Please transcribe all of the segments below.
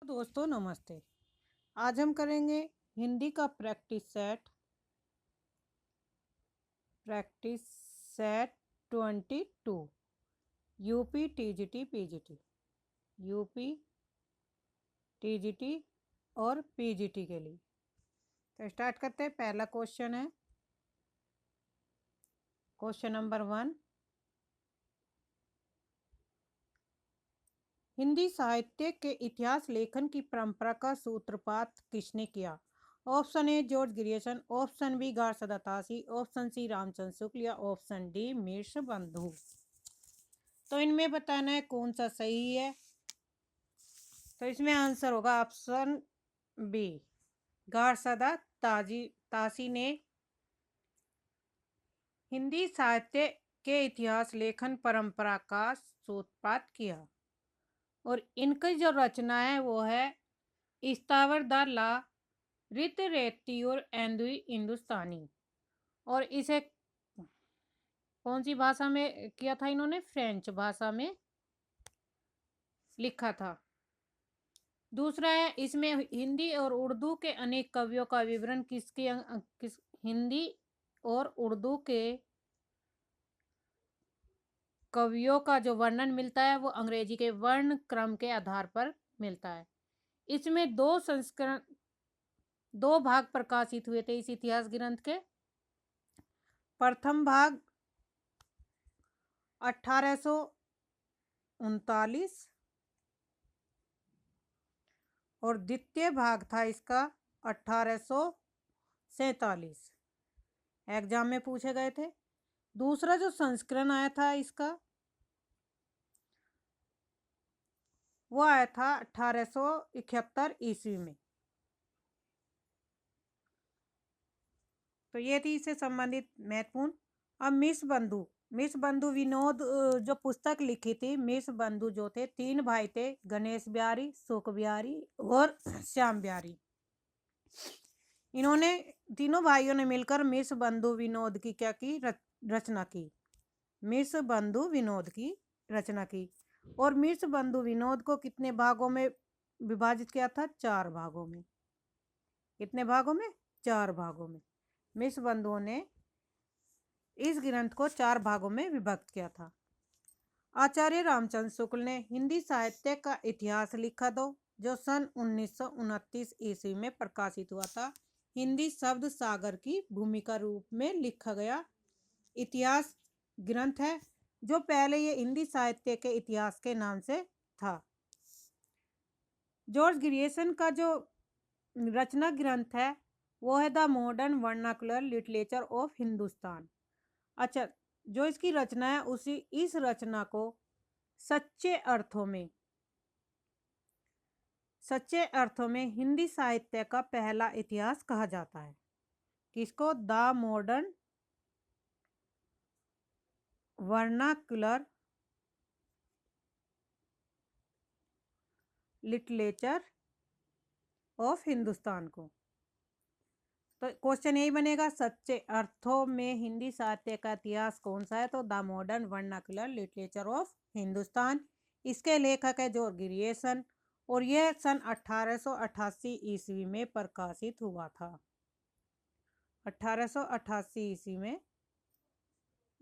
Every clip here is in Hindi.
दोस्तों नमस्ते। आज हम करेंगे हिंदी का practice set 22 UP TGT PGT और पीजीटी के लिए। तो स्टार्ट करते हैं। पहला क्वेश्चन है क्वेश्चन नंबर 1। हिंदी साहित्य के इतिहास लेखन की परंपरा का सूत्रपात किसने किया? Option A George Grierson, option B Garcin de Tassy, option C Ramchandra Shukla या ऑप्शन डी मीर्स बंधु। तो इनमें बताना है कौन सा सही है। तो इसमें आंसर होगा ऑप्शन बी, गार्सद तासी ने हिंदी साहित्य के इतिहास लेखन परंपरा का सूत्रपात किया। और इनकी जो रचना है वो है इस्तावर द ला रित रेती और एंदुई हिंदुस्तानी। और इसे कौन सी भाषा में किया था इन्होंने? फ्रेंच भाषा में लिखा था। दूसरा है इसमें हिंदी और उर्दू के अनेक कवियों का विवरण किस हिंदी और उर्दू के कवियों का जो वर्णन मिलता है वो अंग्रेजी के वर्ण क्रम के आधार पर मिलता है। इसमें दो भाग प्रकाशित हुए थे इस इतिहास ग्रंथ के। प्रथम भाग 1839 और द्वितीय भाग था इसका 1847। एग्जाम में पूछे गए थे। दूसरा जो संस्करण आया था इसका वो आया था 1871 ईस्वी में। तो ये थी इससे संबंधित महत्वपूर्ण। अब मिस बंधु विनोद जो पुस्तक लिखी थी, मिस बंधु जो थे 3 भाई थे, गणेश बिहारी, सुख बिहारी और श्याम बिहारी। इन्होंने तीनों भाइयों ने मिलकर मिस बंधु विनोद की क्या की रचना की। मिस बंधु विनोद की रचना की। और मिस बंधु विनोद को कितने भागों में विभाजित किया था? 4 भागों में। कितने भागों में? 4 भागों में। मिस बंधुओं ने इस ग्रंथ को 4 भागों में विभक्त किया था। आचार्य रामचंद्र शुक्ल ने हिंदी साहित्य का इतिहास लिखा दो जो सन 1929 ईस्वी में प्रकाशित हुआ था। हिंदी शब्द सागर की भूमिका रूप में लिखा गया इतिहास ग्रंथ है, जो पहले ये हिंदी साहित्य के इतिहास के नाम से था। जॉर्ज ग्रियर्सन का जो रचना ग्रंथ है वो है the modern vernacular literature of Hindustan. अच्छा, जो इसकी रचना है इस रचना को सच्चे अर्थों में हिंदी साहित्य का पहला इतिहास कहा जाता है। किसको? The modern vernacular literature of Hindustan को। तो क्वेश्चन यही बनेगा, सच्चे अर्थों में हिंदी साहित्य का इतिहास कौन सा है? तो the modern vernacular literature of Hindustan. इसके लेखक है जॉर्ज ग्रियर्सन और यह सन 1888 ईस्वी में प्रकाशित हुआ था। 1888 ईस्वी में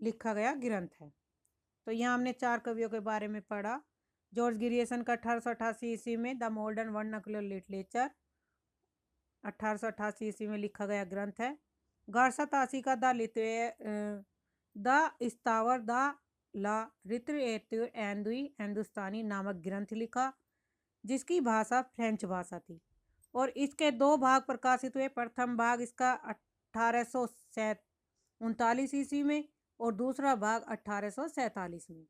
लिखा गया ग्रंथ है। तो यहाँ हमने 4 कवियों के बारे में पढ़ा। जॉर्ज ग्रियर्सन का 1888 ईस्वी में द मॉडर्न वर्नाकुलर लिटरेचर 1888 ईस्वी में लिखा गया ग्रंथ है। गार्सद तासी का द इस्तावर द ला लिटरेचर एंदुई हिंदुस्तानी नामक ग्रंथ लिखा, जिसकी भाषा फ्रेंच भाषा थी। और इसके 2 भाग प्रकाशित हुए। प्रथम भाग इसका 1839 ईस्वी में और दूसरा भाग 1847 में।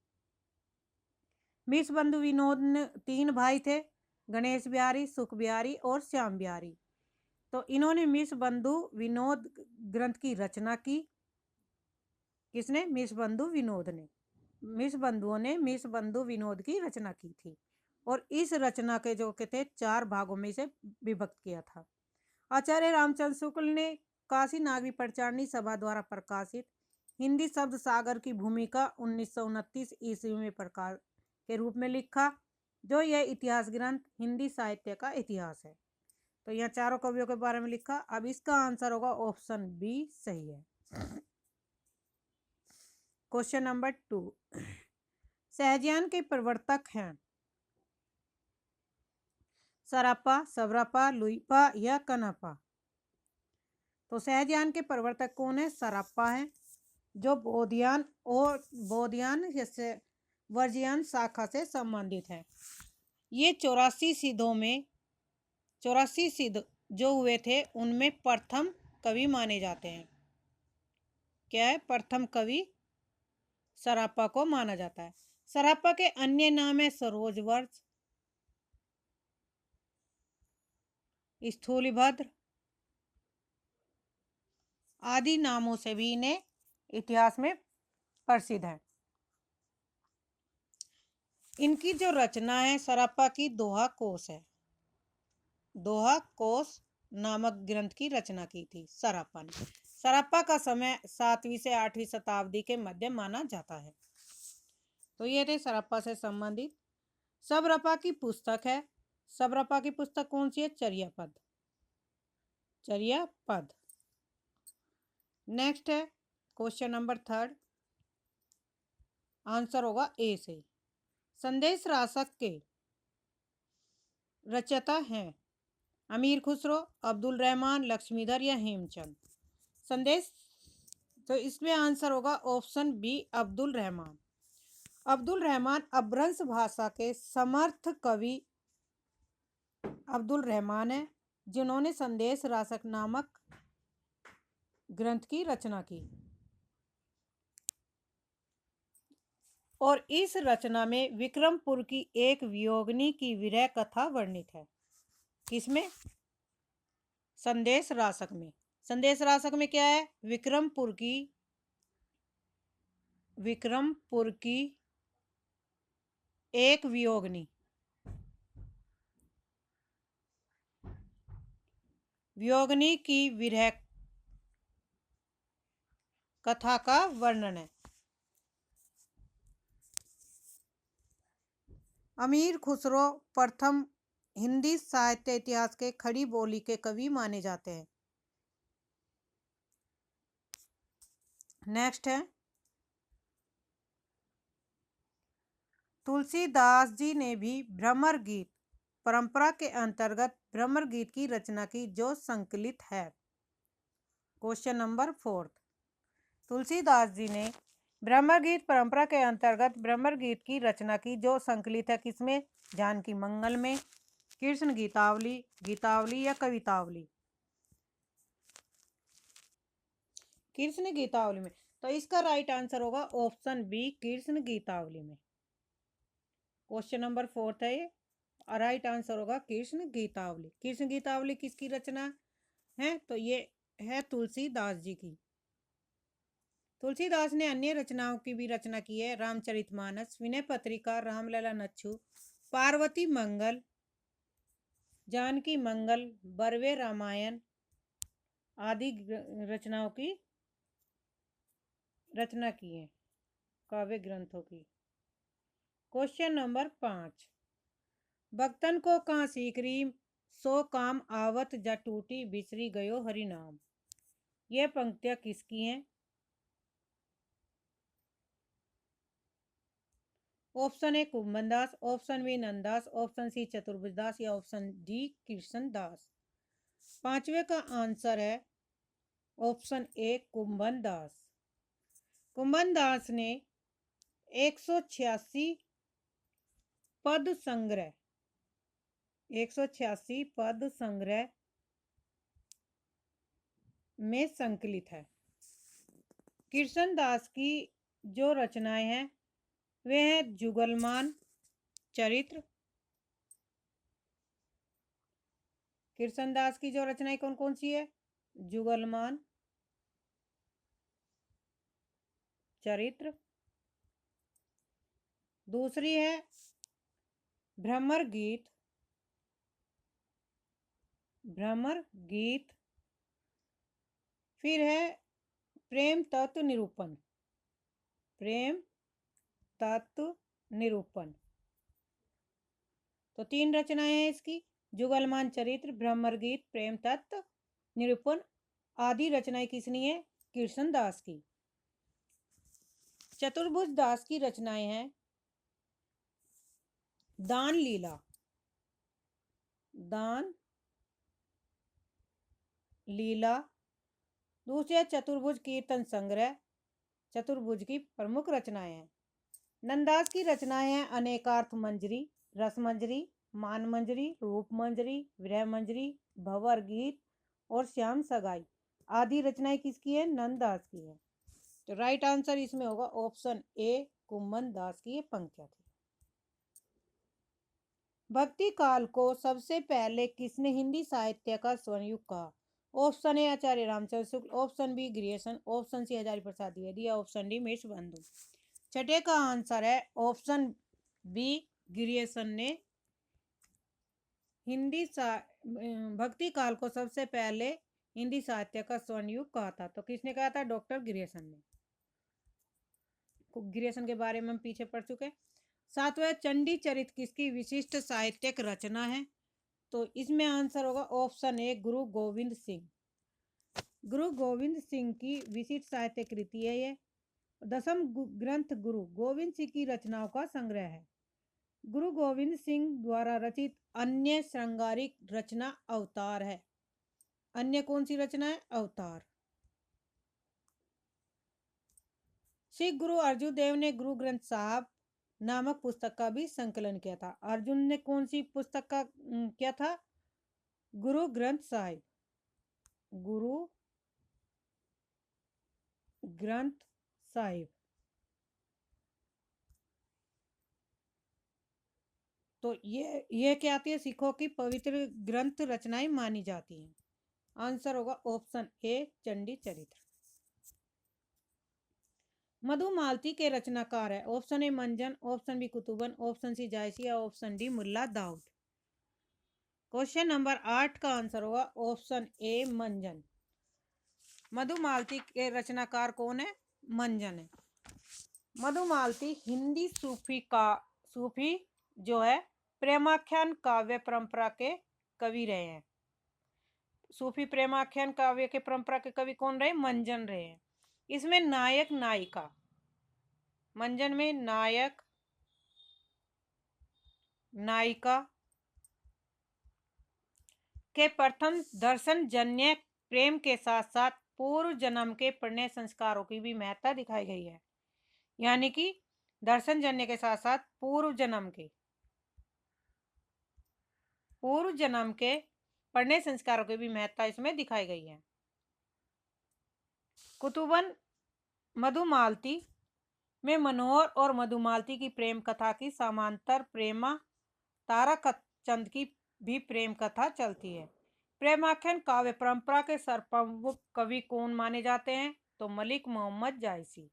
मिस बंधु विनोद ने 3 भाई थे, गणेश बिहारी, सुख बिहारी और श्याम बिहारी। तो इन्होंने मिस बंधु विनोद ग्रंथ की रचना की। किसने? मिस बंधु विनोद ने। मिस बंधुओं ने मिस बंधु विनोद की रचना की थी और इस रचना के जो के थे 4 भागों में इसे विभक्त किया था। आचार्य रामचंद्र शुक्ल ने काशी नागरी प्रचारणी सभा द्वारा प्रकाशित हिंदी शब्द सागर की भूमिका 1929 ईस्वी में प्रकाश के रूप में लिखा। जो यह इतिहास ग्रंथ हिंदी साहित्य का इतिहास है। तो यहाँ चारों कवियों के बारे में लिखा। अब इसका आंसर होगा ऑप्शन बी सही है। क्वेश्चन नंबर 2, सहजयान के प्रवर्तक हैं सरापा, सवरापा, लुइपा या कनापा। तो सहजयान के प्रवर्तक कौन है? सरापा है, जो बौद्धियान और बौद्धियान जैसे वर्जियान शाखा से संबंधित है। ये 84 सिद्ध जो हुए थे उनमें प्रथम कवि माने जाते हैं। क्या है? प्रथम कवि सरापा को माना जाता है। सरापा के अन्य नाम है सरोजवर्ष, स्थूलिभद्र आदि नामों से भी इन्हें इतिहास में प्रसिद्ध है। इनकी जो रचना है सरापा की दोहा कोश है। दोहा कोश नामक ग्रंथ की रचना की थी सरापा ने। सरापा का समय 7वीं से 8वीं शताब्दी के मध्य माना जाता है। तो ये थे सरापा से संबंधित। सबरपा की पुस्तक है। सबरपा की पुस्तक कौन सी है? चर्यापद। चर्यापद। नेक्स्ट है क्वेश्चन नंबर 3, आंसर होगा ए से। संदेश रासक के रचयिता हैं अमीर खुसरो, अब्दुल रहमान, लक्ष्मीधर या हेमचंद। संदेश, तो इसमें आंसर होगा ऑप्शन बी अब्दुल रहमान। अब्दुल रहमान अपभ्रंश भाषा के समर्थ कवि अब्दुल रहमान है, जिन्होंने संदेश रासक नामक ग्रंथ की रचना की। और इस रचना में विक्रमपुर की एक वियोगिनी की विरह कथा वर्णित है। किसमें? संदेश रासक में। संदेश रासक में क्या है? विक्रमपुर की एक वियोगिनी की विरह कथा का वर्णन है। अमीर खुसरो प्रथम हिंदी साहित्य इतिहास के खड़ी बोली के कवि माने जाते हैं। नेक्स्ट है तुलसीदास जी ने भी भ्रमर गीत परंपरा के अंतर्गत भ्रमर गीत की रचना की, जो संकलित है। क्वेश्चन नंबर 4, तुलसीदास जी ने भ्रमर गीत परंपरा के अंतर्गत भ्रमर गीत की रचना की, जो संकलित है किसमें? जानकी मंगल में, कृष्ण गीतावली, गीतावली या कवितावली। कृष्ण गीतावली में। तो इसका राइट आंसर होगा ऑप्शन बी कृष्ण गीतावली में। क्वेश्चन नंबर 4 है ये, राइट आंसर होगा कृष्ण गीतावली। कृष्ण गीतावली किसकी रचना है? तो ये है तुलसीदास जी की। तुलसीदास ने अन्य रचनाओं की भी रचना की है। रामचरितमानस, विनय पत्रिका, रामलला नच्छू, पार्वती मंगल, जानकी मंगल, बरवे रामायण आदि रचनाओं की रचना की है, काव्य ग्रंथों की। क्वेश्चन नंबर 5, भक्तन को कहाँ सीकरी सो काम आवत जा टूटी बिसरी गयो हरि नाम। यह पंक्तियां किसकी हैं? Option A Kumbhandas, option B Nanddas, option C Chaturbhujdas या ऑप्शन डी कृष्णदास। पांचवे का आंसर है ऑप्शन ए कुंभनदास। कुंभनदास ने 186 पद संग्रह 186 पद संग्रह में संकलित है। कृष्णदास की जो रचनाएं हैं वे हैं जुगलमान चरित्र। कृष्णदास की जो रचनाएं कौन कौन सी है? जुगलमान चरित्र। दूसरी है भ्रमर गीत। फिर है प्रेम तत्व निरूपण। तो 3 रचनाएं हैं इसकी, जुगलमान चरित्र, भ्रमर गीत, प्रेम तत्व निरूपण आदि रचनाएं किसनी है? कृष्ण दास की। चतुर्भुज दास की रचनाएं हैं दान लीला, दान लीला, दूसरे चतुर्भुज कीर्तन संग्रह, चतुर्भुज की प्रमुख रचनाएं हैं। नंदास की रचनाएं हैं अनेकार्थ मंजरी, रस मंजरी, मान मंजरी, रूप मंजरी, विरह मंजरी, भंवर गीत और श्याम सगाई आदि रचनाएं किसकी है? नंददास की है। तो राइट आंसर इसमें होगा ऑप्शन ए, कुम्मन दास की ये पंक्तियां थी। भक्ति काल को सबसे पहले किसने हिंदी साहित्य का स्वर्णयुग कहा? Option A Acharya Ramchandra Shukla, option B Grierson, option C Hazari Prasad Dwivedi, option D मिर्च बंधु। छठे का आंसर है ऑप्शन बी, ग्रियर्सन ने हिंदी भक्ति काल को सबसे पहले हिंदी साहित्य का स्वर्णयुग कहा था। तो किसने कहा था? डॉक्टर ग्रियर्सन ने। ग्रियर्सन के बारे में हम पीछे पढ़ चुके। सातवां, चंडी चरित्र किसकी विशिष्ट साहित्यिक रचना है? तो इसमें आंसर होगा ऑप्शन ए, गुरु गोविंद सिंह। गुरु गोविंद सिंह की विशिष्ट साहित्य कृति है ये। दसम ग्रंथ गुरु गोविंद सिंह की रचनाओं का संग्रह है। गुरु गोविंद सिंह द्वारा रचित अन्य श्रृंगारिक रचना अवतार है। अन्य कौन सी रचना है? अवतार। श्री गुरु अर्जुन देव ने गुरु ग्रंथ साहब नामक पुस्तक का भी संकलन किया था। अर्जुन ने कौन सी पुस्तक का किया था? गुरु ग्रंथ साहिब, गुरु ग्रंथ साहिब। तो ये क्या आती है? सिखों की पवित्र ग्रंथ रचनाएं मानी जाती हैं। आंसर होगा ऑप्शन ए, चंडी चरित्र। मधुमालती के रचनाकार है। ऑप्शन ए मंजन, option B Kutuban, option C जायसी, option D Mulla Daud. Question number 8 का आंसर होगा ऑप्शन ए, मंजन। मधुमालती के रचनाकार कौन है? मंजन है। मधुमालती हिंदी सूफी जो है प्रेमाख्यान काव्य परंपरा के कवि रहे हैं। सूफी प्रेमाख्यान काव्य के परंपरा के कवि कौन रहे? मंजन रहे हैं। इसमें नायक नायिका, मंजन में नायक नायिका के प्रथम दर्शन जन्य प्रेम के साथ साथ पूर्व जन्म के पुण्य संस्कारों की भी महत्ता दिखाई गई है। यानी कि दर्शन जन्य के साथ साथ पूर्व जन्म के पुण्य संस्कारों की भी महत्ता इसमें दिखाई गई है। कुतुबन मधुमालती में मनोहर और मधुमालती की प्रेम कथा की समांतर प्रेमा ताराचंद की भी प्रेम कथा चलती है। प्रेमाख्यान काव्य परंपरा के सर्वप्रमुख कवि कौन माने जाते हैं? तो मलिक मोहम्मद जायसी।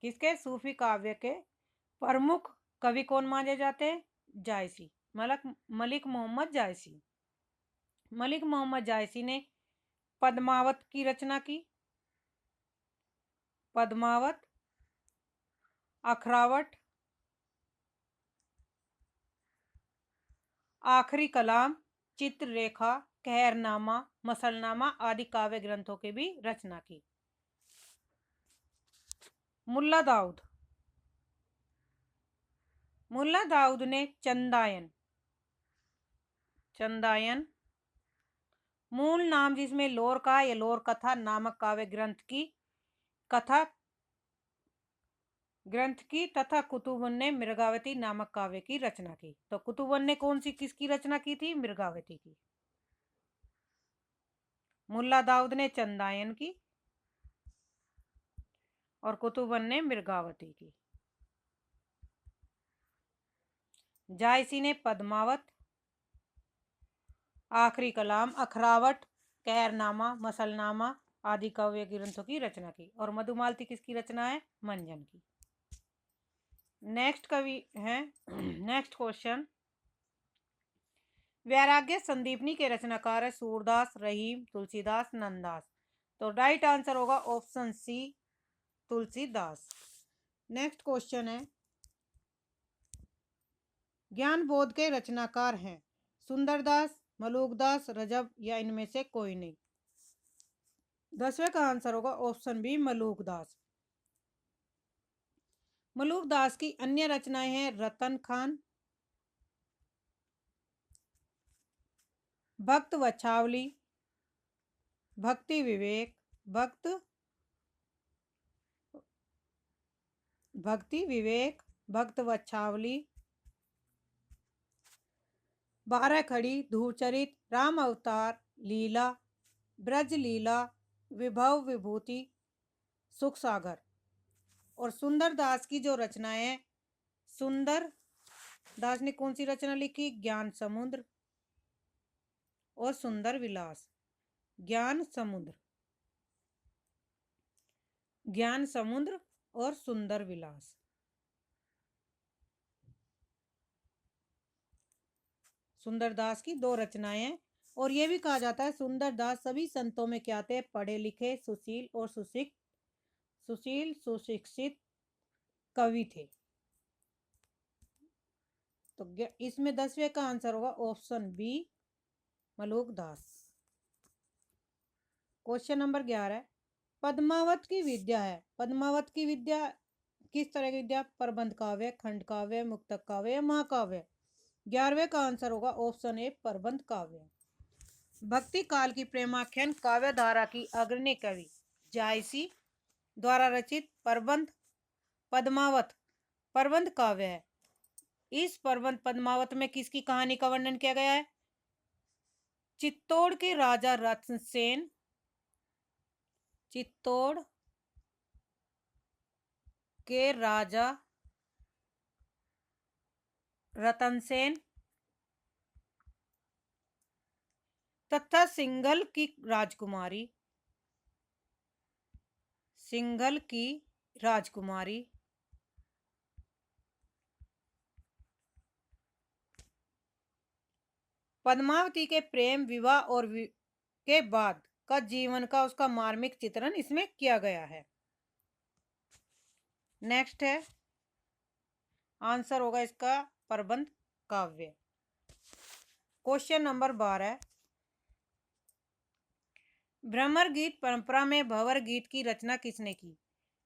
किसके? सूफी काव्य के प्रमुख कवि कौन माने जाते हैं? जायसी, मलिक मोहम्मद जायसी। मलिक मोहम्मद जायसी ने पद्मावत की रचना की। पद्मावत, अखरावट, आखिरी कलाम, चित्ररेखा, कहरनामा, मसलनामा आदि काव्य ग्रंथों की भी रचना की। मुल्ला दाऊद, मुल्ला दाऊद ने चंदायन मूल नाम जिसमें लोर का या लोर कथा नामक काव्य ग्रंथ की तथा कुतुबन ने मृगावती नामक काव्य की रचना की। तो कुतुबन ने किसकी रचना की थी? मृगावती की। मुल्ला दाऊद ने चंदायन की और कुतुबन ने मृगावती की। जायसी ने पद्मावत, आखिरी कलाम, अखरावट, कहरनामा, मसलनामा आदि काव्य ग्रंथों की रचना की। और मधुमालती किसकी रचना है? मंजन की। नेक्स्ट क्वेश्चन, वैराग्य संदीपनी के रचनाकार है सूरदास, रहीम, तुलसीदास, नंददास। तो राइट आंसर होगा option C, Tulsidas. Next question है, ज्ञान बोध के रचनाकार हैं सुंदरदास, मलूकदास, रजब या इनमें से कोई नहीं। 10वें का आंसर होगा ऑप्शन बी मलूकदास। मलूकदास की अन्य रचनाएं हैं रतन खान, भक्त वछावली, भक्ति विवेक, भक्ति विवेक, भक्त वछावली, 12 खड़ी, धूचरित, राम अवतार, लीला, ब्रज लीला, विभव विभूति, सुख सागर। और सुंदर दास की जो रचनाएं हैं, सुंदर दास ने कौन सी रचना लिखी? ज्ञान समुद्र और सुंदर विलास। ज्ञान समुद्र, ज्ञान समुद्र और सुंदर विलास। सुंदरदास की दो रचनाएं हैं। और यह भी कहा जाता है सुंदरदास सभी संतों में क्या थे? पढ़े लिखे, सुशील और सुशिक्षित कवि थे। तो इसमें 10वें का आंसर होगा option B Malukdas. Question number 11, Padmavat की विद्या है। पद्मावत की विद्या किस तरह की विद्या? प्रबंध काव्य, खंड काव्य, मुक्तक काव्य या महाकाव्य। 11वें का आंसर होगा ऑप्शन ए प्रबंध काव्य। भक्ति काल की प्रेमाख्यान काव्य धारा की अग्रणी कवि जायसी द्वारा रचित प्रबंध पद्मावत प्रबंध काव्य है। इस प्रबंध पद्मावत में किसकी कहानी का वर्णन किया गया है? चित्तौड़ के राजा रतनसेन, चित्तौड़ के राजा रतनसेन तथा सिंघल की राजकुमारी, पद्मावती के प्रेम विवाह और के बाद का जीवन का उसका मार्मिक चित्रण इसमें किया गया है। नेक्स्ट है, आंसर होगा इसका प्रबंध काव्य। क्वेश्चन नंबर 12, भ्रमर गीत परंपरा में भंवर गीत की रचना किसने की?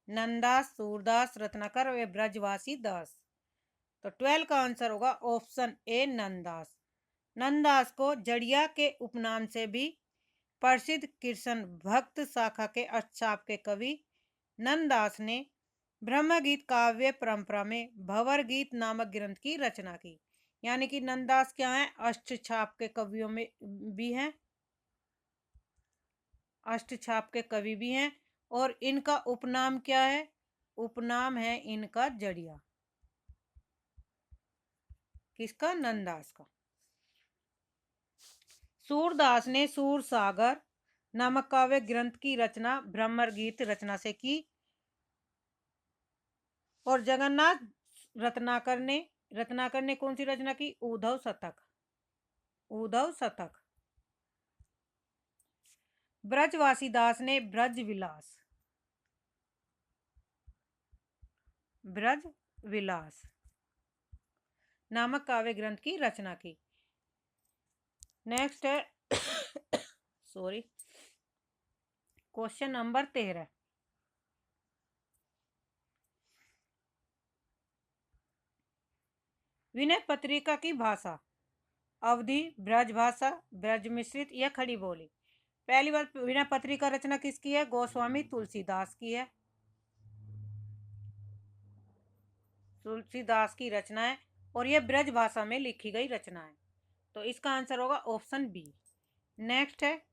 नंददास, सूरदास, रत्नाकर व ब्रजवासी दास। तो 12 का आंसर होगा ऑप्शन ए नंददास। नंददास को जड़िया के उपनाम से भी प्रसिद्ध कृष्ण भक्त शाखा के अष्टचाप के कवि नंददास ने ब्रह्मगीत काव्य परंपरा में भंवर गीत नामक ग्रंथ की रचना की। यानी कि नंददास क्या है? अष्टचाप के कवियों में भी हैं, अष्टचाप के कवि भी हैं। और इनका उपनाम क्या है? उपनाम है इनका जड़िया। किसका? नंददास का। सूरदास ने सूर सागर नामक काव्य ग्रंथ की रचना भ्रमर गीत रचना से की। और जगन्नाथ रत्नाकर ने कौन सी रचना की? उद्धव शतक। ब्रजवासी दास ने ब्रज विलास नामक काव्य ग्रंथ की रचना की। नेक्स्ट है sorry, question number 13, Vinay Patrika की भाषा अवधी, ब्रज भाषा, ब्रज मिश्रित या खड़ी बोली। पहली बार विनय पत्रिका रचना किसकी है? गोस्वामी तुलसीदास की है। तुलसीदास की रचना है और यह ब्रज भाषा में लिखी गई रचना है। तो इसका आंसर होगा ऑप्शन बी। नेक्स्ट है,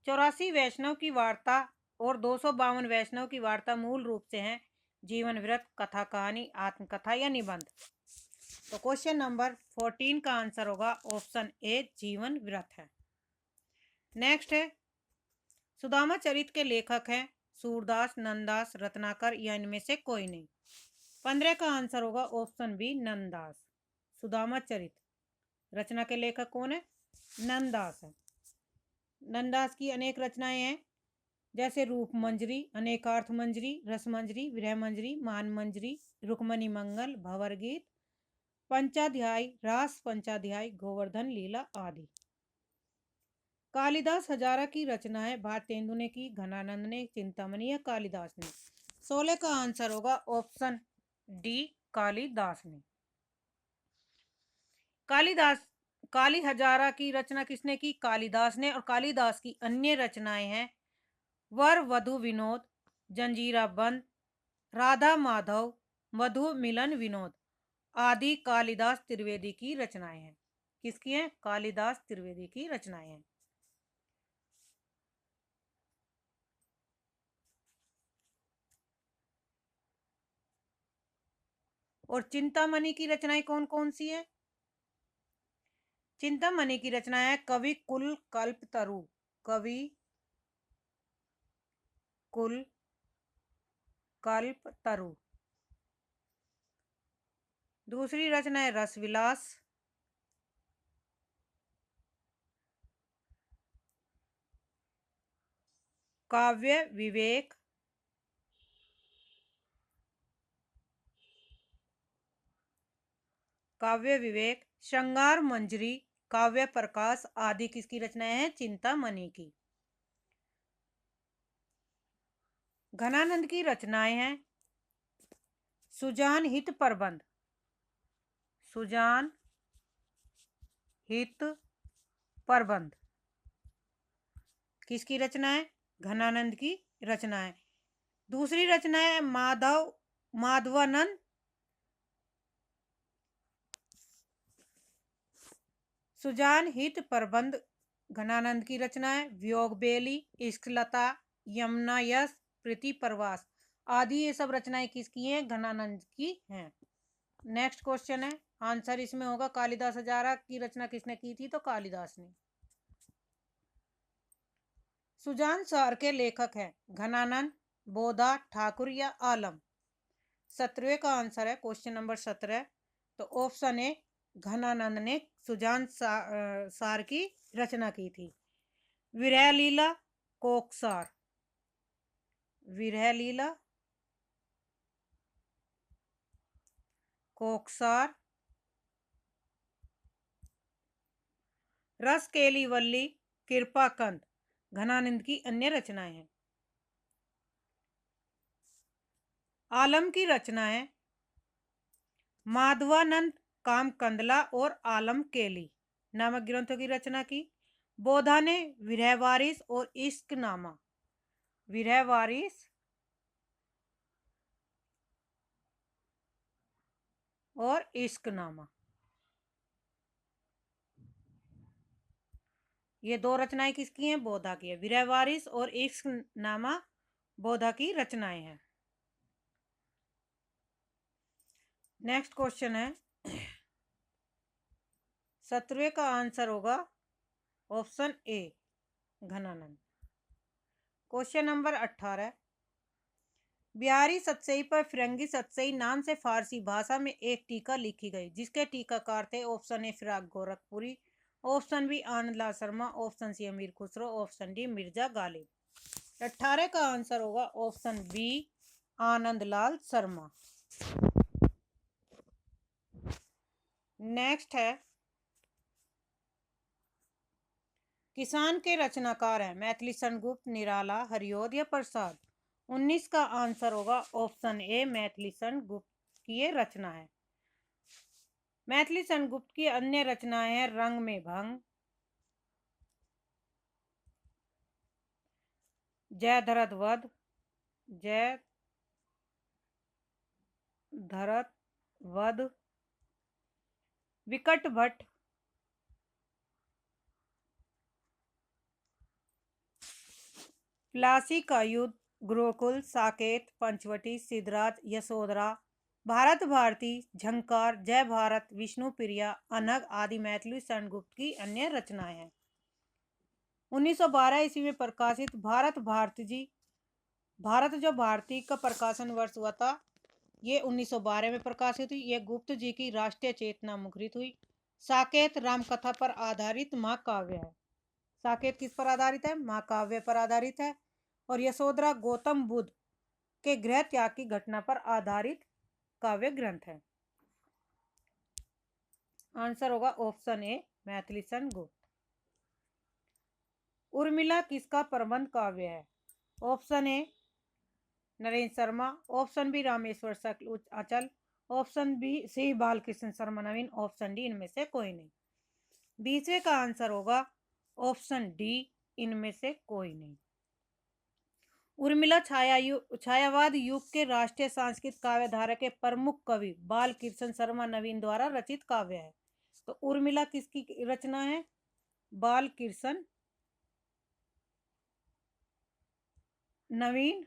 84 वैष्णव की वार्ता और 252 वैष्णव की वार्ता मूल रूप से हैं जीवन व्रत, कथा कहानी, आत्मकथा या निबंध। तो क्वेश्चन नंबर 14 का आंसर होगा ऑप्शन ए जीवन व्रत है। नेक्स्ट है, सुदामा चरित के लेखक हैं सूरदास, नंददास, रत्नाकर या इनमें से कोई नहीं। 15 का आंसर होगा ऑप्शन बी नंददास। सुदामा चरित रचना के लेखक कौन है? नंददास है। नंददास की अनेक रचनाएं हैं। जैसे रूप मंजरी, अनेकार्थ मंजरी, रस मंजरी, विरह मंजरी, मान मंजरी, रुक्मणी मंगल, भंवर गीत, पंचाध्याय, रास पंचाध्याय, गोवर्धन लीला आदि। कालिदास हजारा की रचनाएं भारतेंदु ने की, घनानंद ने, चिंतामणि या कालिदास ने? 16 का आंसर होगा ऑप्शन डी, कालिदास ने। कालिदास काली हजारा की रचना किसने की? कालिदास ने। और कालिदास की अन्य रचनाएं हैं वर वधु विनोद, जंजीरा बंद, राधा माधव, मधु मिलन विनोद आदि कालिदास त्रिवेदी की रचनाएं हैं। किसकी हैं? कालिदास त्रिवेदी की रचनाएं हैं। और चिंतामणि की रचनाएं कौन कौन सी है? चिंतामणि की रचनाएं है कवि कुल कल्प तरु, कवि कुल कल्प तरु। दूसरी रचना है रसविलास, काव्य विवेक, काव्य विवेक, श्रृंगार मंजरी, काव्य प्रकाश आदि किसकी रचनाएं हैं? चिंतामणि की। घनानंद की रचनाएं हैं सुजान हित प्रबंध, सुजान हित प्रबंध किसकी रचना है? घनानंद की रचना है। दूसरी रचना है माधवानंद सुजान हित प्रबंध घनानंद की रचना है। वियोग बेली, इश्कलता, यमुना यश, प्रीति प्रवास आदि ये सब रचनाएं किसकी हैं? घनानंद की हैं। नेक्स्ट क्वेश्चन है, आंसर इसमें होगा कालिदास हजारा की रचना किसने की थी? तो कालिदास ने। सुजान सार के लेखक हैं घनानंद, बोधा, ठाकुर या आलम? 17वें का आंसर है क्वेश्चन नंबर 17, तो ऑप्शन ए घनानंद ने सुजान सार की रचना की थी। विरह लीला, कोकसार, विरह लीला, कोकसार, रस केली वल्ली, कृपाकंद घनानंद की अन्य रचनाएं हैं। आलम की रचना है माधवानंद कामकंदला और आलम केली नामक ग्रंथों की रचना की। बोधा ने विरह वारिस और इश्कनामा, विरह वारिस और इश्कनामा, ये दो रचनाएं किसकी हैं? बोधा की है। विरह वारिस और इश्कनामा बोधा की रचनाएं हैं। नेक्स्ट क्वेश्चन है 17वें का आंसर होगा option A Ghananand. Question number 18, Bihari Satsai पर फिरंगी सतसई नाम से फारसी भाषा में एक टीका लिखी गई जिसके टीकाकार थे? Option A Firaq Gorakhpuri, option B Anand Lal Sharma, option C अमीर खुसरो, ऑप्शन डी मिर्जा गालिब। 18 का आंसर होगा ऑप्शन बी आनंद लाल शर्मा। नेक्स्ट है, किसान के रचनाकार हैं मैथिली गुप्त, निराला, हरिऔध या प्रसाद? 19 का आंसर होगा ऑप्शन ए मैथिली गुप्त की ये रचना है। मैथिली गुप्त की अन्य रचनाएं हैं रंग में भंग, जय धरत वध, जय धरत वध, विकट भट्ट, प्लासी का युद्ध, गुरुकुल, साकेत, पंचवटी, सिद्धराज, यशोधरा, भारत भारती, झंकार, जय भारत, विष्णु प्रिया, अनग आदि मैथिली गुप्त की अन्य रचनाएं हैं। 1912 ईस्वी में प्रकाशित भारत भारती जी, भारत जो भारती का प्रकाशन वर्ष हुआ था ये 1912 में प्रकाशित हुई। ये गुप्त जी की राष्ट्रीय चेतना मुखरित हुई। साकेत रामकथा पर आधारित महाकाव्य है। साकेत किस पर आधारित है? महाकाव्य पर आधारित है। और यशोधरा गौतम बुद्ध के गृह त्याग की घटना पर आधारित काव्य ग्रंथ है। आंसर होगा ऑप्शन ए मैथिली सन गुप्त। उर्मिला किसका प्रबंध काव्य है? Option A Narendra Sharma, option B Rameshwar Shukla Achal, option B C Balkrishna Sharma Naveen, option D इनमें से कोई नहीं। बीचवे का आंसर होगा ऑप्शन डी इनमें से कोई नहीं। उर्मिला छायावाद युग के राष्ट्रीय सांस्कृतिक काव्य धारा के प्रमुख कवि बालकृष्ण शर्मा नवीन द्वारा रचित काव्य है। तो उर्मिला किसकी रचना है? बालकृष्ण नवीन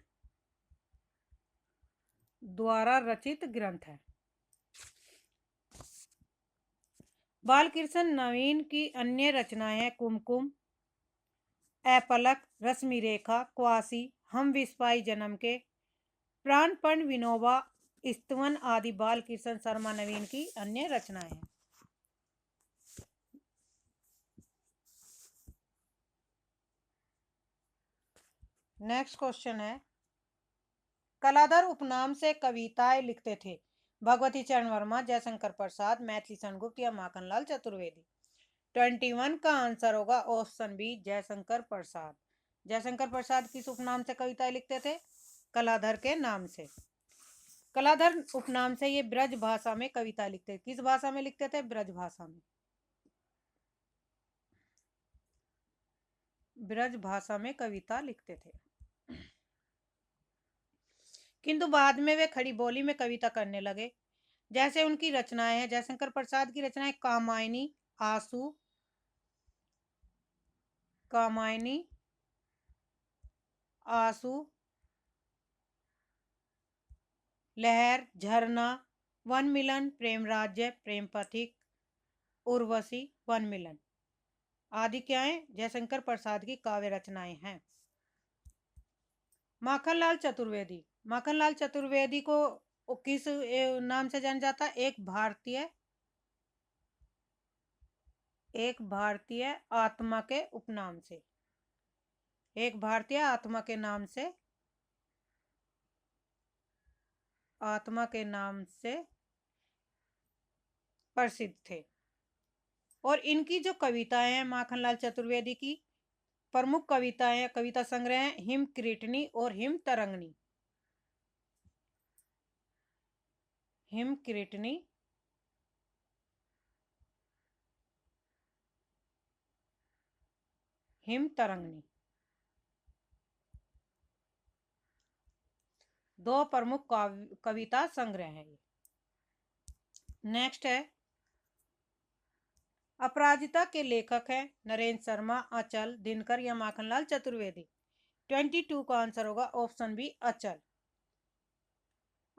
द्वारा रचित ग्रंथ है। बालकृष्ण नवीन की अन्य रचनाएं हैं कुमकुम, अपलक, रश्मि रेखा, क्वासी, हम विस्पाई जन्म के, प्राणपण, विनोबा, स्तवन आदि बालकृष्ण शर्मा नवीन की अन्य रचनाएं हैं। नेक्स्ट क्वेश्चन है, कलाधर उपनाम से कविताएं लिखते थे भगवती चरण वर्मा, जयशंकर प्रसाद, मैथिली सन गुप्त या माखनलाल चतुर्वेदी। 21 का आंसर होगा ऑप्शन बी जयशंकर प्रसाद। जयशंकर प्रसाद किस उपनाम से कविताएं लिखते थे? कलाधर के नाम से। कलाधर उपनाम से ये ब्रज भाषा में कविता लिखते थे। किस भाषा में लिखते थे? ब्रज भाषा में। ब्रज भाषा में कविता लिखते थे, किंतु बाद में वे खड़ी बोली में कविता करने लगे। जैसे उनकी रचनाएं हैं, जयशंकर प्रसाद की रचनाएं कामायनी, आंसू, कामायनी, आंसू, लहर, झरना, वन मिलन, प्रेम राज्य, प्रेम पथिक, उर्वशी, वन मिलन आदि क्या है? जयशंकर प्रसाद की काव्य रचनाएं हैं। माखनलाल चतुर्वेदी, माखनलाल चतुर्वेदी को किस नाम से जाना जाता है? एक भारतीय आत्मा के उपनाम से, एक भारतीय आत्मा के नाम से, आत्मा के नाम से प्रसिद्ध थे। और इनकी जो कविताएं हैं माखनलाल चतुर्वेदी की प्रमुख कविताएं, कविता संग्रह हैं हिम क्रीटनी और him Tarangini. Him क्रीटनी, him Tarangini, दो प्रमुख कविता संग्रह हैं ये। नेक्स्ट है, अपराजिता के लेखक हैं नरेंद्र शर्मा, अचल, दिनकर या माखनलाल चतुर्वेदी। 22 का आंसर होगा ऑप्शन बी अचल।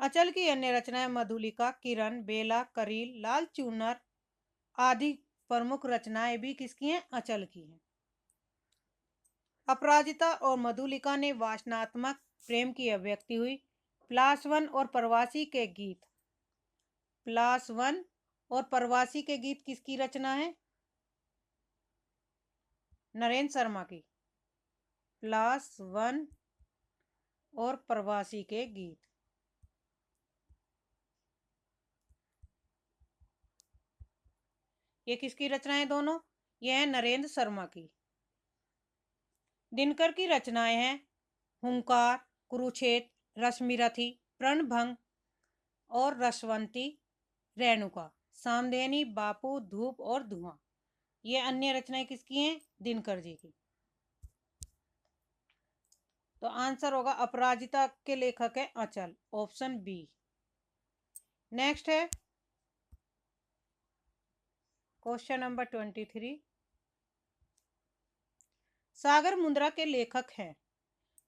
अचल की अन्य रचनाएं मधुलिका, किरण, बेला, करील, लाल चूनर आदि प्रमुख रचनाएं भी किसकी हैं? अचल की हैं। अपराजिता और मधुलिका ने वासनात्मक प्रेम की अभिव्यक्ति हुई। प्लास वन और प्रवासी के गीत, प्लास वन और प्रवासी के गीत किसकी रचना है? नरेंद्र शर्मा की। प्लास वन और प्रवासी के गीत, ये किसकी रचनाएं दोनों? ये है नरेंद्र शर्मा की। दिनकर की रचनाएं हैं हुंकार, कुरुक्षेत्र, रश्मिरथी, प्रणभंग और रसवंती, रेणुका, सामधेनी, बापू, धूप और धुआं। ये अन्य रचनाएं किसकी हैं? दिनकर जी की। तो आंसर होगा अपराजिता के लेखक है अचल, ऑप्शन बी। नेक्स्ट है क्वेश्चन नंबर 23, सागर मुंद्रा के लेखक हैं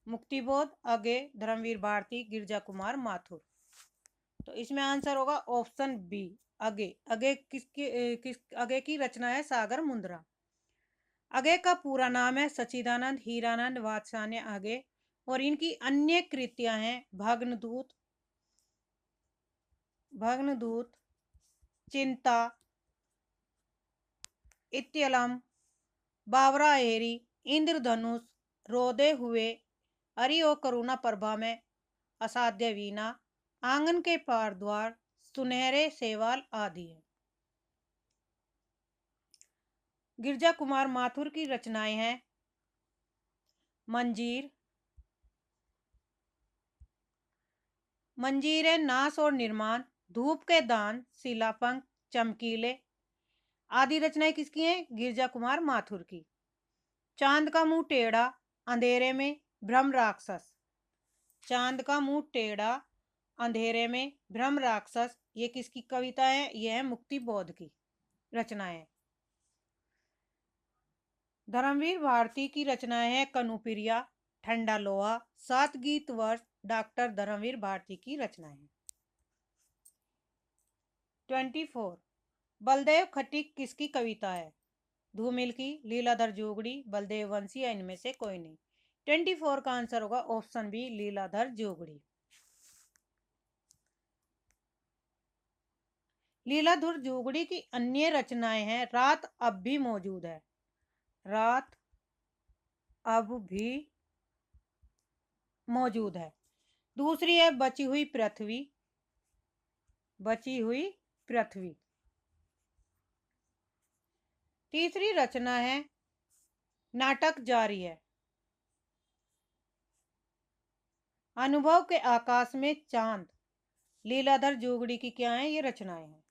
मुक्तिबोध, अगे, धर्मवीर भारती, गिरजा कुमार माथुर। तो इसमें आंसर होगा ऑप्शन बी अगे। अगे अगे की रचना है सागर मुंद्रा। अगे का पूरा नाम है सच्चिदानंद हीरानंद वात्स्यायन अगे और इनकी अन्य कृतियां हैं भग्नदूत, भग्नदूत, चिंता, इत्यलम, बावरा एरी, इंद्रधनुष, रोदे हुए, अरि ओ करुणा प्रभा में असाध्य वीणा, आंगन के पार द्वार, सुनहरे सेवाल आदि है। गिरजा कुमार माथुर की रचनाएं हैं मंजीर, मंजीरे नाश और निर्माण, धूप के दान, शिलापंख, चमकीले आदि रचनाएं किसकी हैं? गिरजा कुमार माथुर की। चांद का मुंह टेढ़ा, अंधेरे में भ्रम राक्षस, चांद का मुंह टेढ़ा, अंधेरे में भ्रम राक्षस, ये किसकी कविता है? यह है मुक्ति बोध की रचनाएं। धर्मवीर भारती की रचनाएं हैं कनुप्रिया, ठंडा लोहा, सात गीत वर्ष, डॉक्टर धर्मवीर भारती की रचनाएं। 24 बलदेव खट्टिक किसकी कविता है? धूमिल की, लीलाधर जोगड़ी, बलदेव वंशी या इनमें से कोई नहीं। 24 का आंसर होगा ऑप्शन बी, लीलाधर जोगड़ी। लीलाधर जोगड़ी की अन्य रचनाएं हैं रात अब भी मौजूद है, रात अब भी मौजूद है। दूसरी है बची हुई पृथ्वी, बची हुई पृथ्वी। तीसरी रचना है नाटक जारी है, अनुभव के आकाश में चांद। लीलाधर जोगड़ी की क्या है? ये रचनाएं हैं।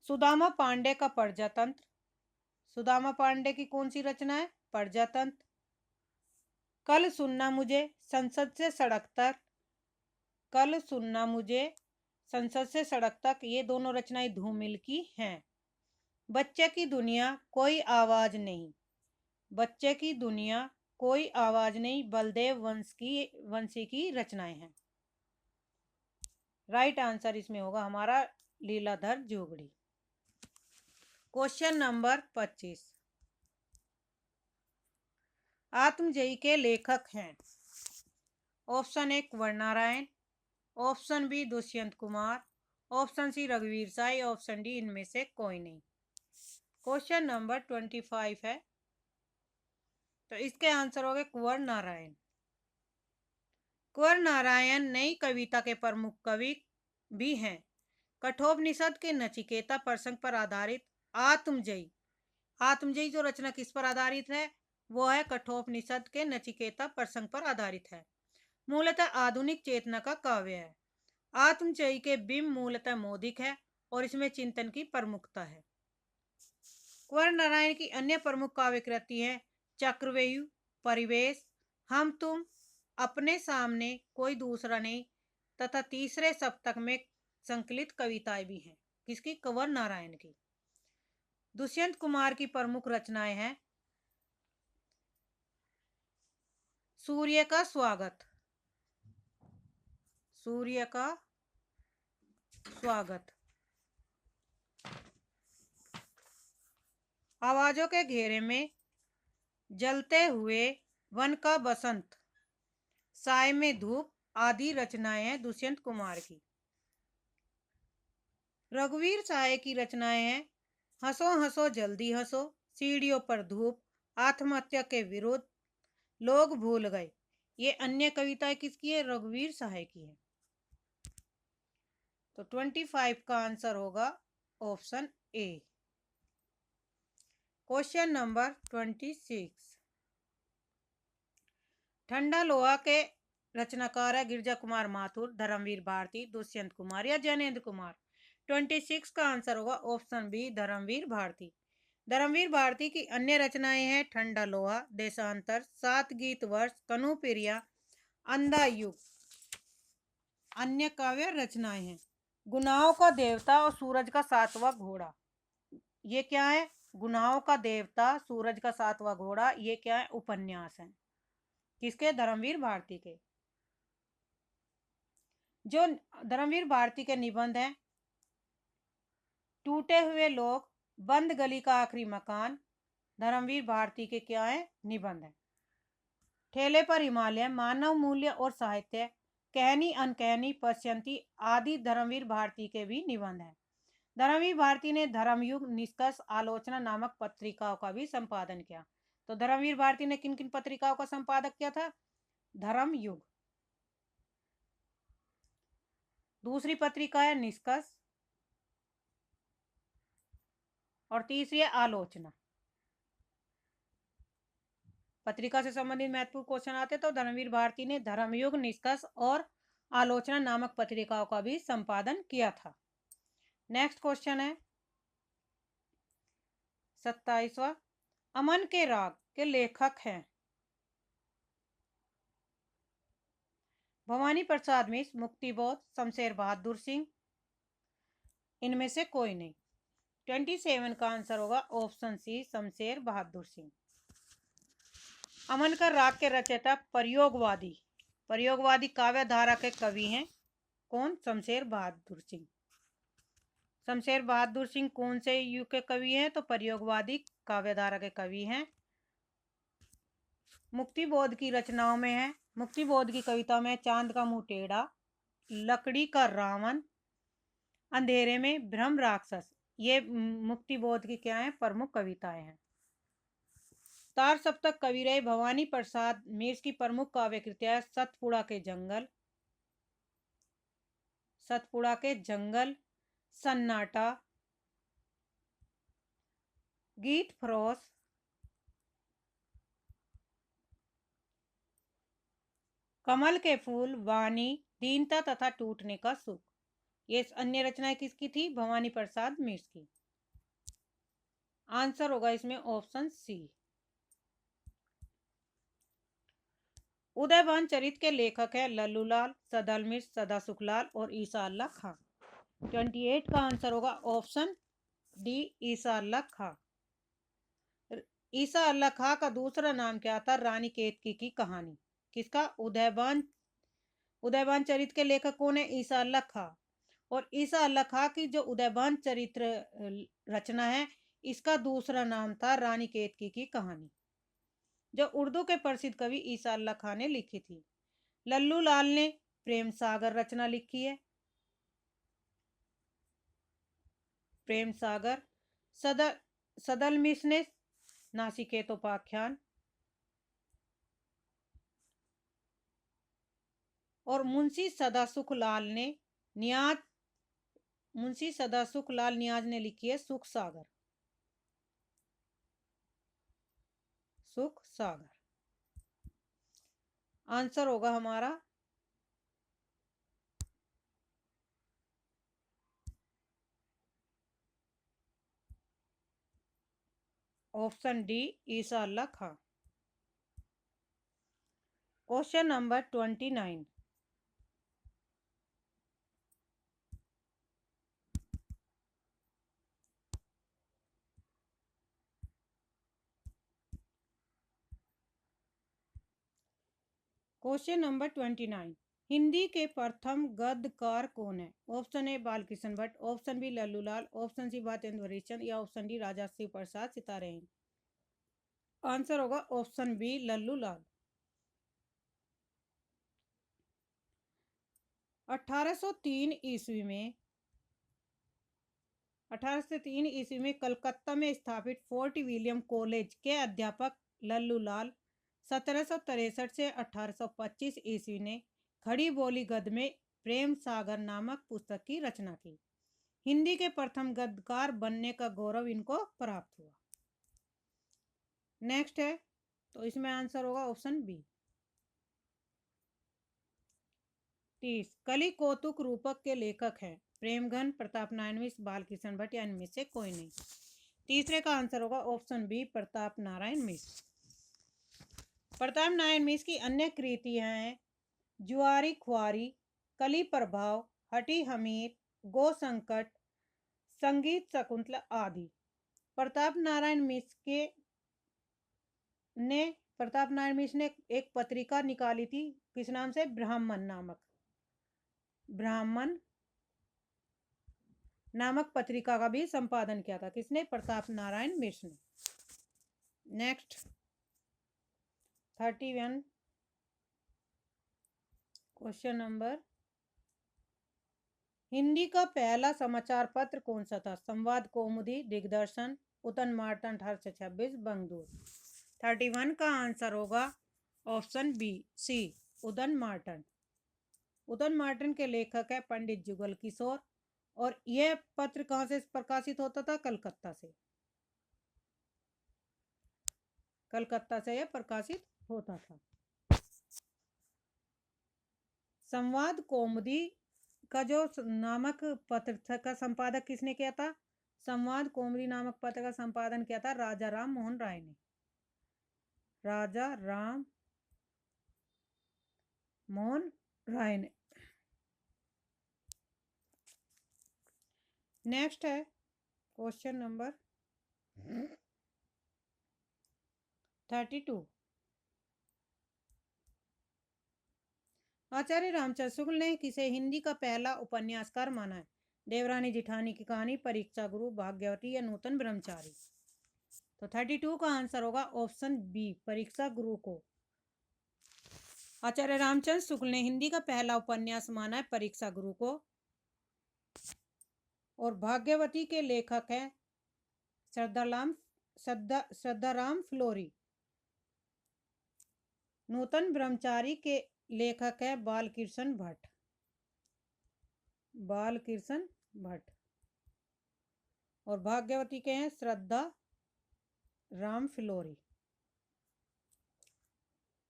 सुदामा पांडे का प्रजातंत्र, सुदामा पांडे की कौन सी रचना है? प्रजातंत्र। कल सुनना मुझे, संसद से सड़क तक, कल सुनना मुझे, संसद से सड़क तक, ये दोनों रचनाएं धूमिल की हैं। बच्चे की दुनिया कोई आवाज नहीं, बच्चे की दुनिया कोई आवाज नहीं, बलदेव वंशी की रचनाएं हैं। राइट आंसर इसमें होगा हमारा लीलाधर जोगड़ी। क्वेश्चन नंबर 25, आत्मजयी के लेखक हैं? Option A Kunwar Narayan, option B Dushyant Kumar, option C रघुवीर साई, ऑप्शन डी इनमें से कोई नहीं। क्वेश्चन नंबर 25 है, तो इसके आंसर हो गए कुंवर नारायण। कुंवर नारायण नई कविता के प्रमुख कवि भी हैं। कठोपनिषद के नचिकेता प्रसंग पर आधारित आत्मजयी, आत्मजयी जो रचना किस पर आधारित है? वो है कठोपनिषद के नचिकेता प्रसंग पर आधारित है। मूलतः आधुनिक चेतना का काव्य है। आत्मजयी के बिंब मूलतः मौलिक है और इसमें चिंतन की प्रमुखता है। कुंवर नारायण की अन्य प्रमुख काव्य कृति है चक्रव्यूह, परिवेश, हम तुम, अपने सामने कोई दूसरा नहीं तथा तीसरे सप्तक में संकलित कविताएं भी हैं। किसकी? कुंवर नारायण की। दुष्यंत कुमार की प्रमुख रचनाएं हैं सूर्य का स्वागत, सूर्य का स्वागत, आवाजों के घेरे में, जलते हुए वन का बसंत, साय में धूप आदि रचनाएं हैं दुष्यंत कुमार की। रघुवीर साय की रचनाएं हैं हंसो हंसो जल्दी हंसो, सीढ़ियों पर धूप, आत्महत्या के विरोध, लोग भूल गए। ये अन्य कविताएं किसकी है? रघुवीर साय की है। तो 25 का आंसर होगा ऑप्शन ए। क्वेश्चन नंबर 26, ठंडा लोहा के रचनाकार है गिरजा कुमार माथुर, धर्मवीर भारती, दुष्यंत कुमार या जैनेन्द्र कुमार। 26 का आंसर होगा ऑप्शन बी, धर्मवीर भारती। धर्मवीर भारती की अन्य रचनाएं हैं ठंडा लोहा, देशांतर, सात गीत वर्ष, कनुप्रिया, अंधा युग। अन्य काव्य रचनाएं हैं गुनाहों का देवता और सूरज का सातवां घोड़ा। ये क्या है? गुनाहों का देवता, सूरज का सातवां घोड़ा, ये क्या है? उपन्यास है। किसके? धर्मवीर भारती के। जो धर्मवीर भारती के निबंध हैं टूटे हुए लोग, बंद गली का आखिरी मकान, धर्मवीर भारती के क्या है? निबंध है। ठेले पर हिमालय, मानव मूल्य और साहित्य, कहनी अनकहनी, पश्यंती आदि धर्मवीर भारती के भी निबंध हैं। धर्मवीर भारती ने धर्मयुग, निष्कर्ष, आलोचना नामक पत्रिकाओं का भी संपादन किया। तो धर्मवीर भारती ने किन किन पत्रिकाओं का संपादक किया था? धर्म युग। दूसरी पत्रिका है निष्कर्ष और तीसरी है आलोचना। पत्रिका से संबंधित महत्वपूर्ण क्वेश्चन आते तो धर्मवीर भारती ने धर्मयुग, निष्कर्ष और आलोचना नामक पत्रिकाओं का भी संपादन किया था। नेक्स्ट क्वेश्चन है 27वां, अमन के राग के लेखक हैं भवानी प्रसाद मिश्र, मुक्तिबोध, शमशेर बहादुर सिंह, इनमें से कोई नहीं। 27 का आंसर होगा ऑप्शन सी, शमशेर बहादुर सिंह। अमन का राग के रचयिता प्रयोगवादी काव्य धारा के कवि हैं कौन? शमशेर बहादुर सिंह। शमशेर बहादुर सिंह कौन से युग के कवि हैं? तो प्रयोगवादी काव्य धारा के कवि हैं। मुक्तिबोध की रचनाओं में है, मुक्तिबोध की कविता में चांद का मुंह टेढ़ा, लकड़ी का रावण, अंधेरे में ब्रह्म राक्षस, ये मुक्तिबोध की क्या है? प्रमुख कविताएं हैं। तार सप्तक कवि रहे भवानी प्रसाद मिश्र की प्रमुख काव्य कृतियां सतपुड़ा के जंगल, सन्नाटा, गीत फरोश, कमल के फूल, वाणी, दीनता तथा टूटने का सुख। ये अन्य रचनाएं किसकी थी? भवानी प्रसाद मिश्र की। आंसर होगा इसमें ऑप्शन सी। उदयभान चरित के लेखक है लल्लूलाल, सदल मिश्र, सदा सुखलाल और ईसा अल्लाह खां। 28 का आंसर होगा ऑप्शन डी, ईसा अल्लाह खां। ईसा अल्लाह खां का दूसरा नाम क्या था? रानी केतकी की कहानी। किसका? उदयभान चरित के लेखक कौन है? ईसा अल्लाह खां। और ईसा अल्लाह खां की जो उदयभान चरित्र रचना है, इसका दूसरा नाम था रानी केतकी की कहानी, जो उर्दू के प्रसिद्ध कवि ईसा अल्लाह खां ने लिखी थी। लल्लू लाल ने प्रेम सागर रचना लिखी है, प्रेम सागर। सदल मिश्र ने नासिकेतोपाख्यान और मुंशी सदासुख लाल नियाज ने लिखी है सुख सागर। आंसर होगा हमारा option D, Isa Allah Khan. Question number 29, Hindi के प्रथम गद्यकार कौन है? Option A Balkrishna Bhatt, option B Lallulal, option C Bhartendu Harishchandra या ऑप्शन डी राजर्षि प्रसाद सितारे। आंसर होगा ऑप्शन बी, लल्लूलाल। 1803 ईस्वी में कलकत्ता में स्थापित फोर्ट विलियम कॉलेज के अध्यापक लल्लूलाल 1763 से 1825 ईस्वी ने खड़ी बोली गद्य में प्रेम सागर नामक पुस्तक की रचना की। हिंदी के प्रथम गद्यकार बनने का गौरव इनको प्राप्त हुआ। नेक्स्ट है, तो इसमें आंसर होगा ऑप्शन बी। 30, कलि कौतुक रूपक के लेखक हैं प्रेमघन, प्रताप नारायण मिश्र, बालकृष्ण भट्ट या इनमें से कोई नहीं। तीसरे का आंसर होगा ऑप्शन बी, प्रताप नारायण मिश्र। प्रताप नारायण मिश्र की अन्य कृतियां हैं जुआरी ख्वारी, कली प्रभाव, हटी हमीर, गो संकट, संगीत शकुंतला आदि। प्रताप नारायण मिश्र ने एक पत्रिका निकाली थी, किस नाम से? ब्राह्मण नामक पत्रिका का भी संपादन किया था। किसने? प्रताप नारायण मिश्र ने। नेक्स्ट 31, क्वेश्चन नंबर, हिंदी का पहला समाचार पत्र कौन सा था? संवाद, कौमुदी, दिग्दर्शन, उतन मार्तंड 1826, बंगदूर। 31 का आंसर होगा ऑप्शन बी सी, उदयन मार्टन। उदयन मार्टन के लेखक है पंडित जुगल किशोर, और यह पत्र कहाँ से प्रकाशित होता था? कलकत्ता से। कलकत्ता से यह प्रकाशित होता था। संवाद कौमुदी का जो नामक पत्र का संपादक किसने किया था? संवाद कौमुदी नामक पत्र का संपादन किया था राजा राम मोहन राय ने। राजा राम मोहन राय ने। नेक्स्ट है क्वेश्चन नंबर 32। आचार्य रामचंद्र शुक्ल ने किसे हिंदी का पहला उपन्यासकार माना है? देवरानी जिठानी की कहानी, परीक्षा गुरु, भाग्यवती या नूतन ब्रह्मचारी? तो 32 का आंसर होगा ऑप्शन बी, परीक्षा गुरु को। आचार्य रामचंद्र शुक्ल ने हिंदी का पहला उपन्यास माना है परीक्षा गुरु को, और भाग्यवती के लेखक हैं श्रद्धाराम फ्लोरी। नूतन ब्रह्मचारी के लेखक है बालकृष्ण भट्ट। बालकृष्ण भट्ट। और भाग्यवती के हैं श्रद्धा राम फ्लोरी।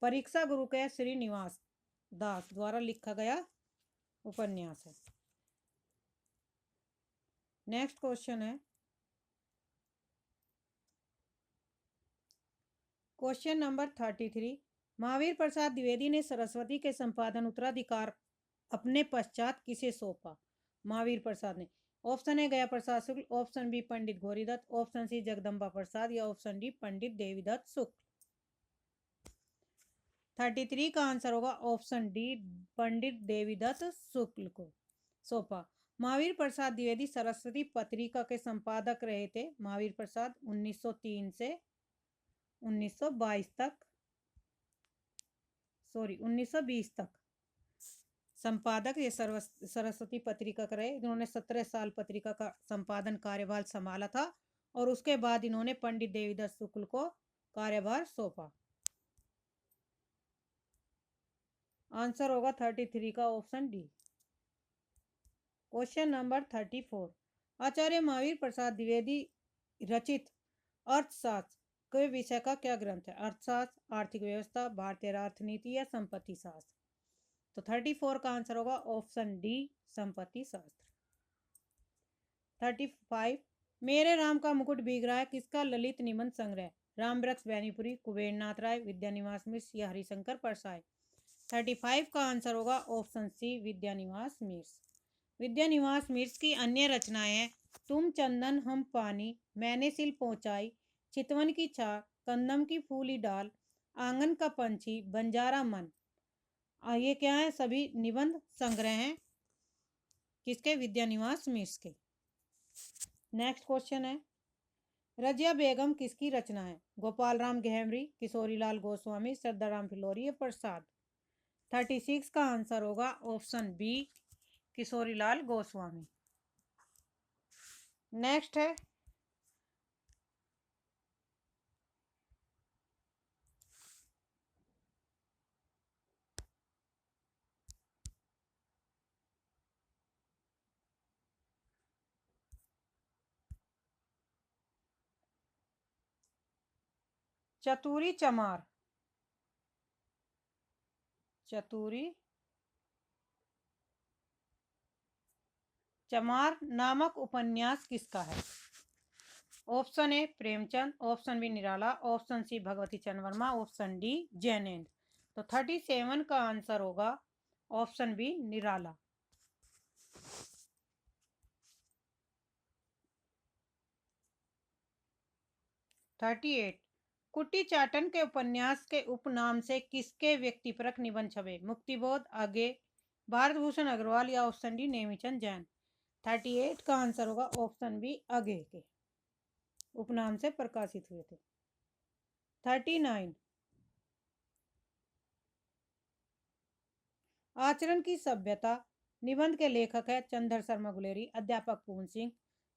परीक्षा गुरु के श्रीनिवास दास द्वारा लिखा गया उपन्यास है। नेक्स्ट क्वेश्चन है क्वेश्चन नंबर 33। महावीर प्रसाद द्विवेदी ने सरस्वती के संपादन उत्तराधिकार अपने पश्चात किसे सौंपा? महावीर प्रसाद ने। ऑप्शन ए गया प्रसाद शुक्ल, ऑप्शन बी पंडित गौरीदत्त, ऑप्शन सी जगदम्बा प्रसाद या ऑप्शन डी पंडित देवीदत्त शुक्ल? 33 का आंसर होगा ऑप्शन डी, पंडित देवीदत्त शुक्ल को सौंपा। महावीर प्रसाद द्विवेदी सरस्वती पत्रिका के संपादक रहे थे। महावीर प्रसाद 1903 से 1922 तक 1920 तक संपादक ये सरस्वती पत्रिका का रहे। इन्होंने 17 साल पत्रिका का संपादन कार्यभार संभाला था, और उसके बाद इन्होंने पंडित देवीदत्त शुक्ल को कार्यभार सौंपा। आंसर होगा 33 का ऑप्शन डी। Question number 34। आचार्य महावीर प्रसाद द्विवेदी रचित अर्थशास्त्र के विषय का क्या ग्रंथ है? अर्थशास्त्र, आर्थिक व्यवस्था, भारतीय अर्थनीति या संपत्ति शास्त्र? तो 34 का आंसर होगा ऑप्शन डी, संपत्ति शास्त्र। 35। मेरे राम का मुकुट भीग रहा है किसका ललित निबंध संग्रह? रामवृक्ष बैनीपुरी, कुबेरनाथ राय, विद्यानिवास मिश्र या हरिशंकर परसाई? 35 का आंसर होगा ऑप्शन सी, विद्यानिवास मिश्र। विद्यानिवास मिश्र की अन्य रचनाएं हैं तुम चंदन हम पानी, मैंने सिल पहुंचाई, चितवन की छाक, कंदम की फूली डाल, आंगन का पंछी, बंजारा मन। ये क्या है? सभी निबंध संग्रह हैं किसके? विद्यानिवास मिश्र के। नेक्स्ट क्वेश्चन है रजिया बेगम किसकी रचना है? गोपाल राम गहमरी, किशोरीलाल गोस्वामी, श्रद्धाराम फिलोरी या प्रसाद? 36 का आंसर होगा option B, Kishorilal Goswami. Next है चतुरी चमार। चतुरी चमार नामक उपन्यास किसका है? Option A Premchand, option B Nirala, option C Bhagwati Chandra Verma, option D Jainendra. तो 37 का आंसर होगा ऑप्शन बी, निराला। 38। कुट्टी चाटन के उपन्यास के उपनाम से किसके व्यक्तिपरक निबंध छपे? मुक्तिबोध, आगे, भारत भूषण अग्रवाल या ऑप्शन डी नेमीचंद जैन? 38 का आंसर होगा ऑप्शन बी, आगे के उपनाम से प्रकाशित हुए थे। 39। आचरण की सभ्यता निबंध के लेखक है चंद्र शर्मा गुलेरी, अध्यापक पूर्ण सिंह,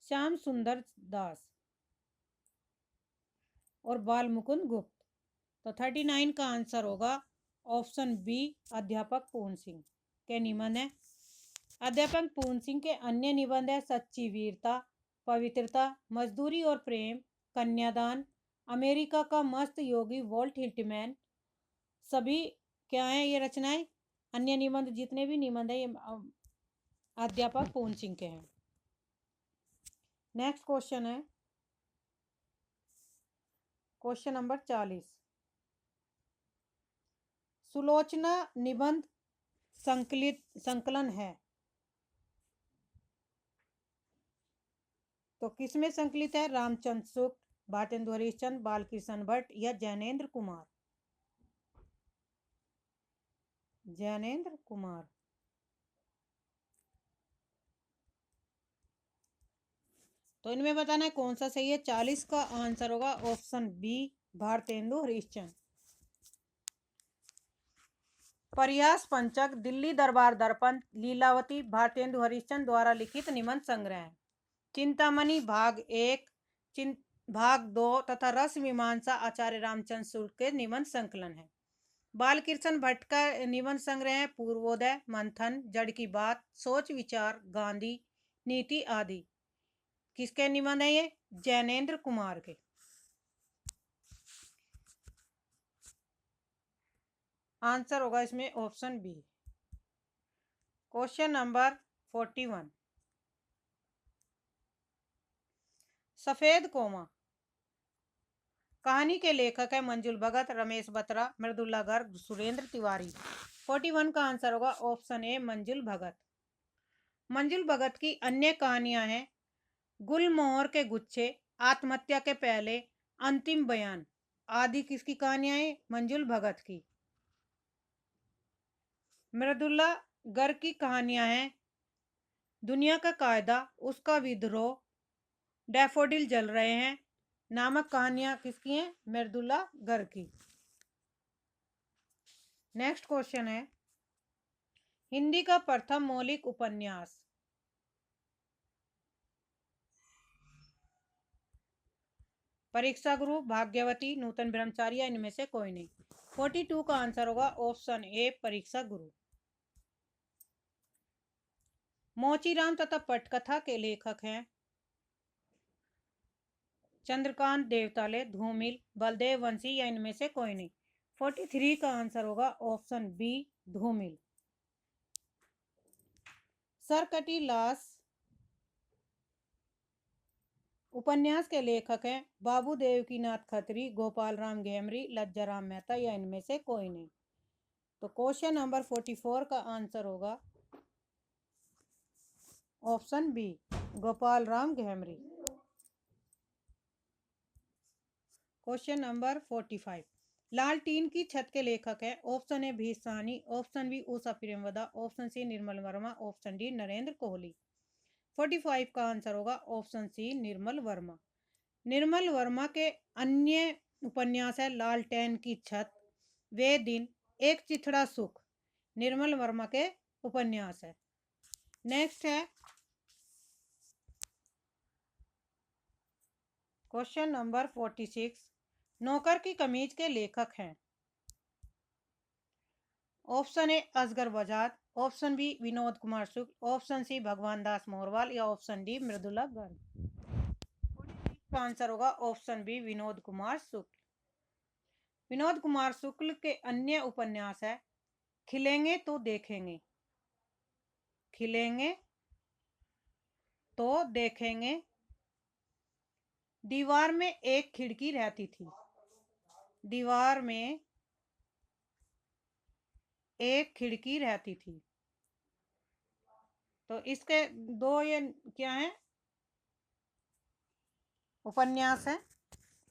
श्याम सुंदर दास और बाल मुकुंद गुप्त। तो 39 का आंसर होगा ऑप्शन बी, अध्यापक पूर्ण सिंह के निबंध है। अध्यापक पूर्ण सिंह के अन्य निबंध है सच्ची वीरता, पवित्रता, मजदूरी और प्रेम, कन्यादान, अमेरिका का मस्त योगी वॉल्ट हिटमैन। सभी क्या है ये रचनाएं? अन्य निबंध, जितने भी निबंध है ये अध्यापक पूर्ण सिंह के हैं। नेक्स्ट क्वेश्चन है क्वेश्चन नंबर 40। सुलोचना निबंध संकलन है, तो किसमें संकलित है? रामचंद्र शुक्ल, भारतेंदु हरिश्चंद्र, बालकृष्ण भट्ट या जैनेन्द्र कुमार? जैनेन्द्र कुमार। तो इनमें बताना है कौन सा सही है। 40 का आंसर होगा ऑप्शन बी, भारतेंदु हरिश्चंद्र। प्रयास पंचक, दिल्ली दरबार दर्पण, लीलावती, भारतेंदु हरिश्चंद्र द्वारा लिखित निबंध संग्रह है। चिंतामणि भाग 1, भाग 2 तथा रस मीमांसा आचार्य रामचंद्र शुक्ल के निबंध संकलन है। बालकृष्ण भट्ट का निबंध संग्रह है पूर्वोदय, मंथन, जड़ की बात, सोच विचार, गांधी, नीति आदि। किसके निबंध है ये? जैनेन्द्र कुमार के। आंसर होगा इसमें ऑप्शन बी। Question number 41। सफेद कोमा कहानी के लेखक है मंजुल भगत, रमेश बत्रा, मृदुला गर्ग, सुरेंद्र तिवारी। 41 का आंसर होगा ऑप्शन ए, मंजुल भगत। मंजुल भगत की अन्य कहानियां हैं गुलमोहर के गुच्छे, आत्महत्या के पहले, अंतिम बयान आदि। किसकी कहानियां हैं? मंजुल भगत की। मृदुला गर्ग की कहानियां हैं दुनिया का कायदा, उसका विद्रोह, डैफोडिल जल रहे हैं नामक कहानियां किसकी हैं? मृदुला गर्ग की। नेक्स्ट क्वेश्चन है हिंदी का प्रथम मौलिक उपन्यास। परीक्षा गुरु, भाग्यवती, नूतन ब्रह्मचारी या इनमें से कोई नहीं। 42 का आंसर होगा ऑप्शन ए, परीक्षा गुरु। मोचीराम तथा पटकथा के लेखक हैं चंद्रकांत देवताले, धूमिल, बलदेव वंशी या इनमें से कोई नहीं। 43 का आंसर होगा ऑप्शन बी, धूमिल। सरकटी लाश उपन्यास के लेखक हैं बाबू देवकीनाथ खत्री, गोपाल राम घेमरी, लज्जाराम मेहता या इनमें से कोई नहीं। तो क्वेश्चन नंबर 44 का आंसर होगा option B, Gopal Ram Gahmari. Question number 45। लालटीन की छत के लेखक है ऑप्शन ए, भी Sahni, option B, Usha Priyamvada, option C, Nirmal Verma, option D, Narendra Kohli. 45 का आंसर होगा ऑप्शन सी, निर्मल वर्मा। निर्मल वर्मा के अन्य उपन्यास है लालटेन की छत, वे दिन, एक चिथड़ा सुख। निर्मल वर्मा के उपन्यास है। नेक्स्ट है क्वेश्चन नंबर 46। नौकर की कमीज के लेखक हैं option A, Asghar Bajaj, option B, Vinod Kumar Shukla, option C, Bhagwan Das Morwal या ऑप्शन डी, मृदुला गर्ग। का आंसर होगा ऑप्शन बी, विनोद कुमार शुक्ल। विनोद कुमार शुक्ल के अन्य उपन्यास है खिलेंगे तो देखेंगे, खिलेंगे तो देखेंगे, दीवार में एक खिड़की रहती थी, दीवार में एक खिड़की रहती थी। तो इसके दो ये क्या है उपन्यास है,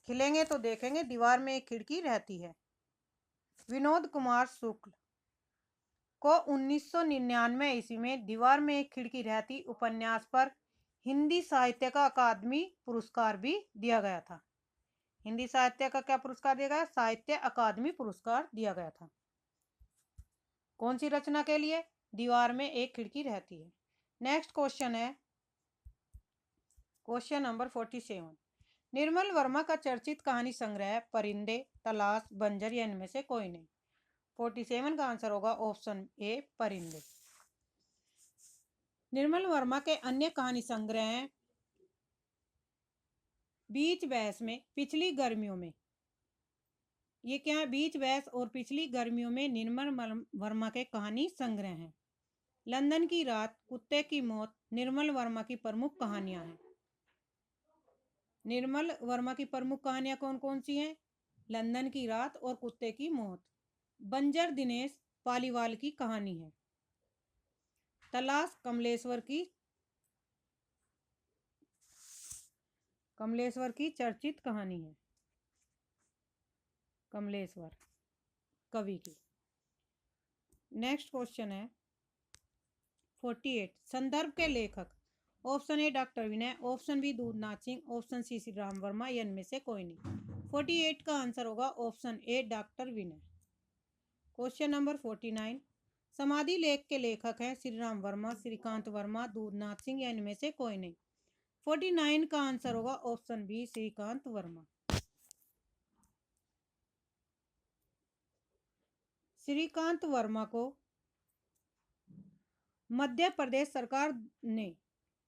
खिलेंगे तो देखेंगे, दीवार में एक खिड़की रहती है। विनोद कुमार शुक्ल को 1999 ईस्वी में दीवार में एक खिड़की रहती उपन्यास पर हिंदी साहित्य का अकादमी पुरस्कार भी दिया गया था। हिंदी साहित्य का क्या पुरस्कार दिया गया? साहित्य अकादमी पुरस्कार दिया गया था। कौन सी रचना के लिए? दीवार में एक खिड़की रहती है। नेक्स्ट क्वेश्चन है क्वेश्चन नंबर 47। निर्मल वर्मा का चर्चित कहानी संग्रह परिंदे, तलाश, बंजर या इनमें से कोई नहीं। 47 का आंसर होगा ऑप्शन ए परिंदे। निर्मल वर्मा के अन्य कहानी संग्रह हैं बीच बहस में, पिछली गर्मियों में। ये क्या है? बीच बहस और पिछली गर्मियों में निर्मल वर्मा के कहानी संग्रह हैं। लंदन की रात, कुत्ते की मौत निर्मल वर्मा की प्रमुख कहानियां हैं। निर्मल वर्मा की प्रमुख कहानियां कौन कौन सी हैं? लंदन की रात और कुत्ते की मौत। बंजर दिनेश पालीवाल की कहानी है। तलाश कमलेश्वर की चर्चित कहानी है। कमलेश्वर कवि की। नेक्स्ट क्वेश्चन है 48। संदर्भ के लेखक। Option A doctor Vinay, option B Doodhnath Singh, option C Shri Ram Verma या इनमें से कोई नहीं। 48 का आंसर होगा option A doctor Vinay. Question number 49। समाधि लेख के लेखक हैं श्री राम वर्मा, श्रीकांत वर्मा, दूधनाथ सिंह या इनमें से कोई नहीं। 49 का आंसर होगा ऑप्शन बी श्रीकांत वर्मा। श्रीकांत वर्मा को मध्य प्रदेश सरकार ने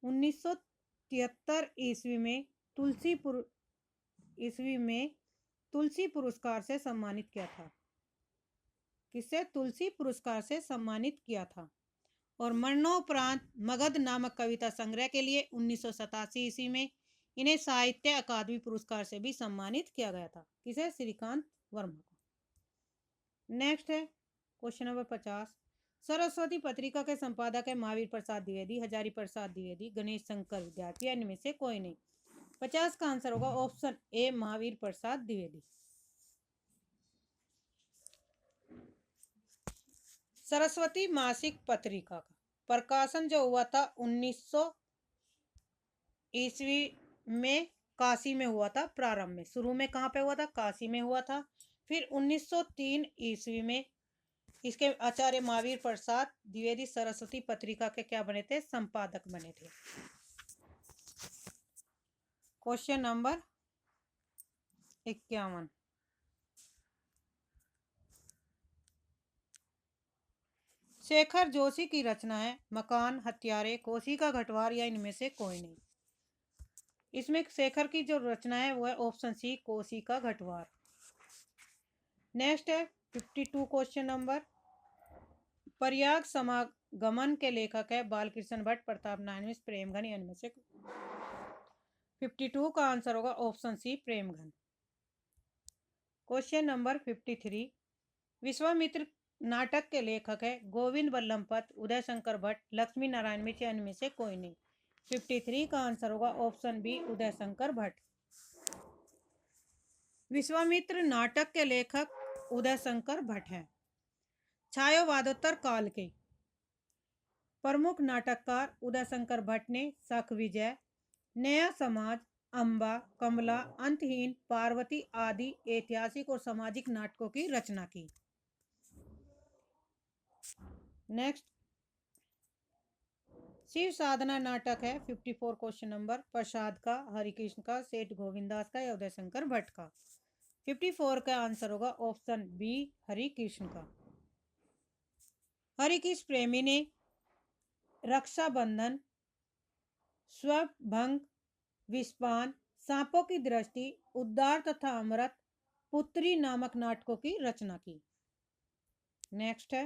1973 ईस्वी में तुलसी पुरस्कार से सम्मानित किया था। किससे? तुलसी पुरस्कार से सम्मानित किया था। और मरणोपरांत मगध नामक कविता संग्रह के लिए 1987 ईस्वी में इन्हें साहित्य अकादमी पुरस्कार से भी सम्मानित किया गया था। किसे? श्रीकांत वर्मा को। नेक्स्ट है क्वेश्चन नंबर 50। सरस्वती पत्रिका के संपादक है महावीर प्रसाद द्विवेदी, हजारी प्रसाद द्विवेदी, गणेश शंकर विद्यार्थी, इनमें से कोई नहीं। 50 का आंसर होगा ऑप्शन ए महावीर प्रसाद द्विवेदी। सरस्वती मासिक पत्रिका का प्रकाशन जो हुआ था 1900 ईस्वी में काशी में हुआ था। प्रारंभ में, शुरू में कहाँ पे हुआ था? काशी में हुआ था। फिर 1903 ईस्वी में इसके आचार्य महावीर प्रसाद द्विवेदी सरस्वती पत्रिका के क्या बने थे? संपादक बने थे। Question number 51। शेखर जोशी की रचना है मकान, हत्यारे, कोसी का घटवार या इनमें से कोई नहीं। इसमें शेखर की जो रचना है वो है ऑप्शन सी कोसी का घटवार। नेक्स्ट है 52 क्वेश्चन नंबर। प्रयाग समागमन के लेखक है बालकृष्ण भट्ट, प्रताप नारायण मिश्र, प्रेमघन या इनमें से 52 का आंसर होगा option C Premghan. Question number 53। Vishwamitra नाटक के लेखक है गोविंद बल्लभ पंत, उदय शंकर भट्ट, लक्ष्मी नारायण मिश्र, इनमें से कोई नहीं। 53 का आंसर होगा ऑप्शन बी उदय शंकर भट्ट। विश्वामित्र नाटक के लेखक उदय शंकर भट्ट हैं। छायावादोत्तर काल के प्रमुख नाटककार उदय शंकर भट्ट ने सख विजय, नया समाज, अम्बा, कमला, अंतहीन, पार्वती आदि ऐतिहासिक और सामाजिक नाटकों की रचना की। नेक्स्ट शिव साधना नाटक है 54 क्वेश्चन नंबर। प्रसाद का, हरिकृष्ण का, सेठ गोविंदास का या उदय शंकर भट्ट का। 54 का आंसर होगा ऑप्शन बी हरिकृष्ण का। हरिकृष्ण प्रेमी ने रक्षाबंधन, स्वभंग, विस्पान, सांपों की दृष्टि, उद्धार तथा अमृत, पुत्री नामक नाटकों की रचना की। नेक्स्ट है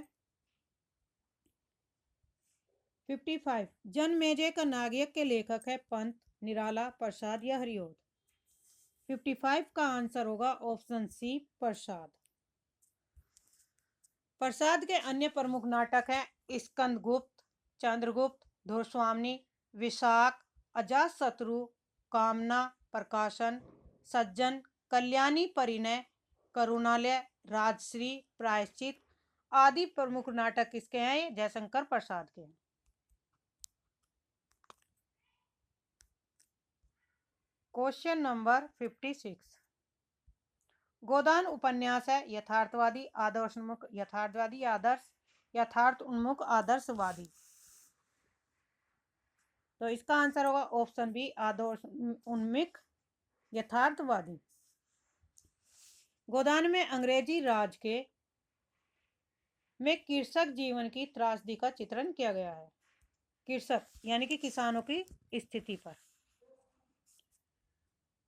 55। जनमेजय का नागयक के लेखक है पंत, निराला, प्रसाद या हरिऔध। 55 का आंसर होगा ऑप्शन सी प्रसाद। प्रसाद के अन्य प्रमुख नाटक हैं स्कंदगुप्त, चंद्रगुप्त, धुरस्वामिनी, विशाख, अजातशत्रु, कामना, प्रकाशन, सज्जन, कल्याणी परिणय, करुणालय, राजश्री, प्रायश्चित आदि प्रमुख नाटक किसके हैं? जयशंकर प्रसाद के हैं। Question number 56। गोदान उपन्यास है यथार्थवादी, आदर्शोन्मुख, यथार्थवादी, आदर्श, यथार्थ उन्मुख, आदर्शवादी। तो इसका आंसर होगा ऑप्शन बी आदर्श उन्मुख यथार्थवादी। गोदान में अंग्रेजी राज के में कृषक जीवन की त्रासदी का चित्रण किया गया है। कृषक यानी कि किसानों की स्थिति पर।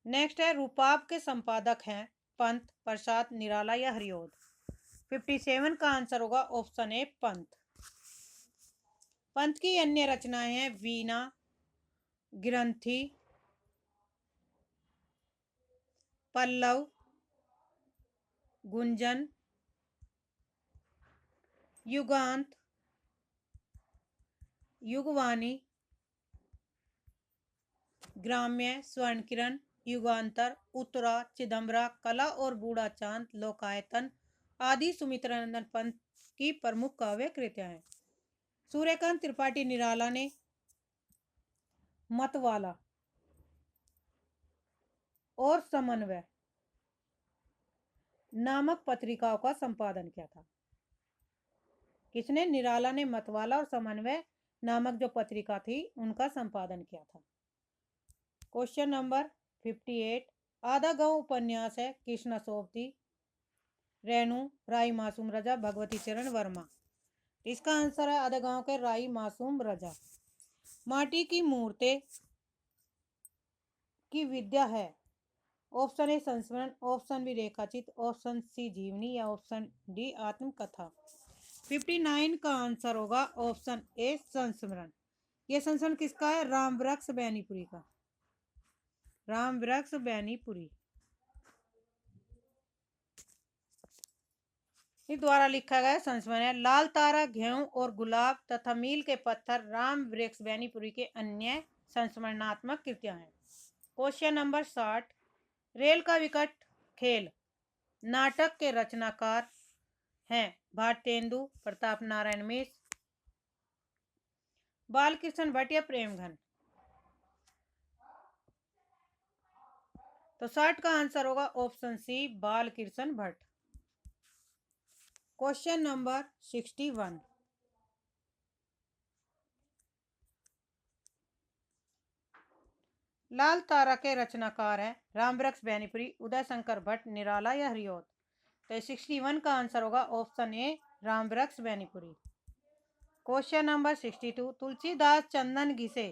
नेक्स्ट है रूपाब के संपादक हैं पंत, प्रसाद, निराला या हरिओद। 57 का आंसर होगा ऑप्शन ए पंत। पंत की अन्य रचनाएं हैं वीणा, ग्रंथि, पल्लव, गुंजन, युगांत, युगवाणी, ग्राम्य, स्वर्ण किरण, युगांतर, उत्तरा, चिदम्बरा, कला और बूढ़ा चांद, लोकायतन आदि सुमित्रानंद पंत की प्रमुख काव्य कृतियां हैं। सूर्यकांत त्रिपाठी निराला ने मतवाला और समन्वय नामक पत्रिकाओं का संपादन किया था। किसने? निराला ने मतवाला और समन्वय नामक जो पत्रिका थी उनका संपादन किया था। क्वेश्चन नंबर 58 आधा गांव उपन्यास है कृष्णा सोबती, रेणु, राई मासूम रजा, भगवती चरण वर्मा। इसका आंसर है आधा गांव के राई मासूम रजा। माटी की मूर्तें की विद्या है। ऑप्शन ए संस्मरण, ऑप्शन बी रेखाचित्र, ऑप्शन सी जीवनी या ऑप्शन डी आत्मकथा। 59 का आंसर होगा ऑप्शन ए संस्मरण। यह संस्मरण किसका है? राम वृक्ष बैनीपुरी का। राम वृक्ष बैनीपुरी द्वारा लिखा गया संस्मरण है। लाल तारा, गेहूं और गुलाब तथा मील के पत्थर राम वृक्ष बैनीपुरी के अन्य संस्मरणात्मक कृतियां हैं। क्वेश्चन नंबर 60 रेल का विकट खेल नाटक के रचनाकार हैं भारतेंदु, प्रताप नारायण मिश्र, बालकृष्ण भट्ट या प्रेमघन। तो 60 का आंसर होगा option C Balkrishna Bhatt. Question number 61 Lal Tara के रचनाकार हैं रामवृक्ष बैनीपुरी, उदय शंकर भट्ट, निराला या हरिओद। तो 61 का आंसर होगा option A Rambriksh Benipuri. Question number 62 Tulsidas चंदन घिसे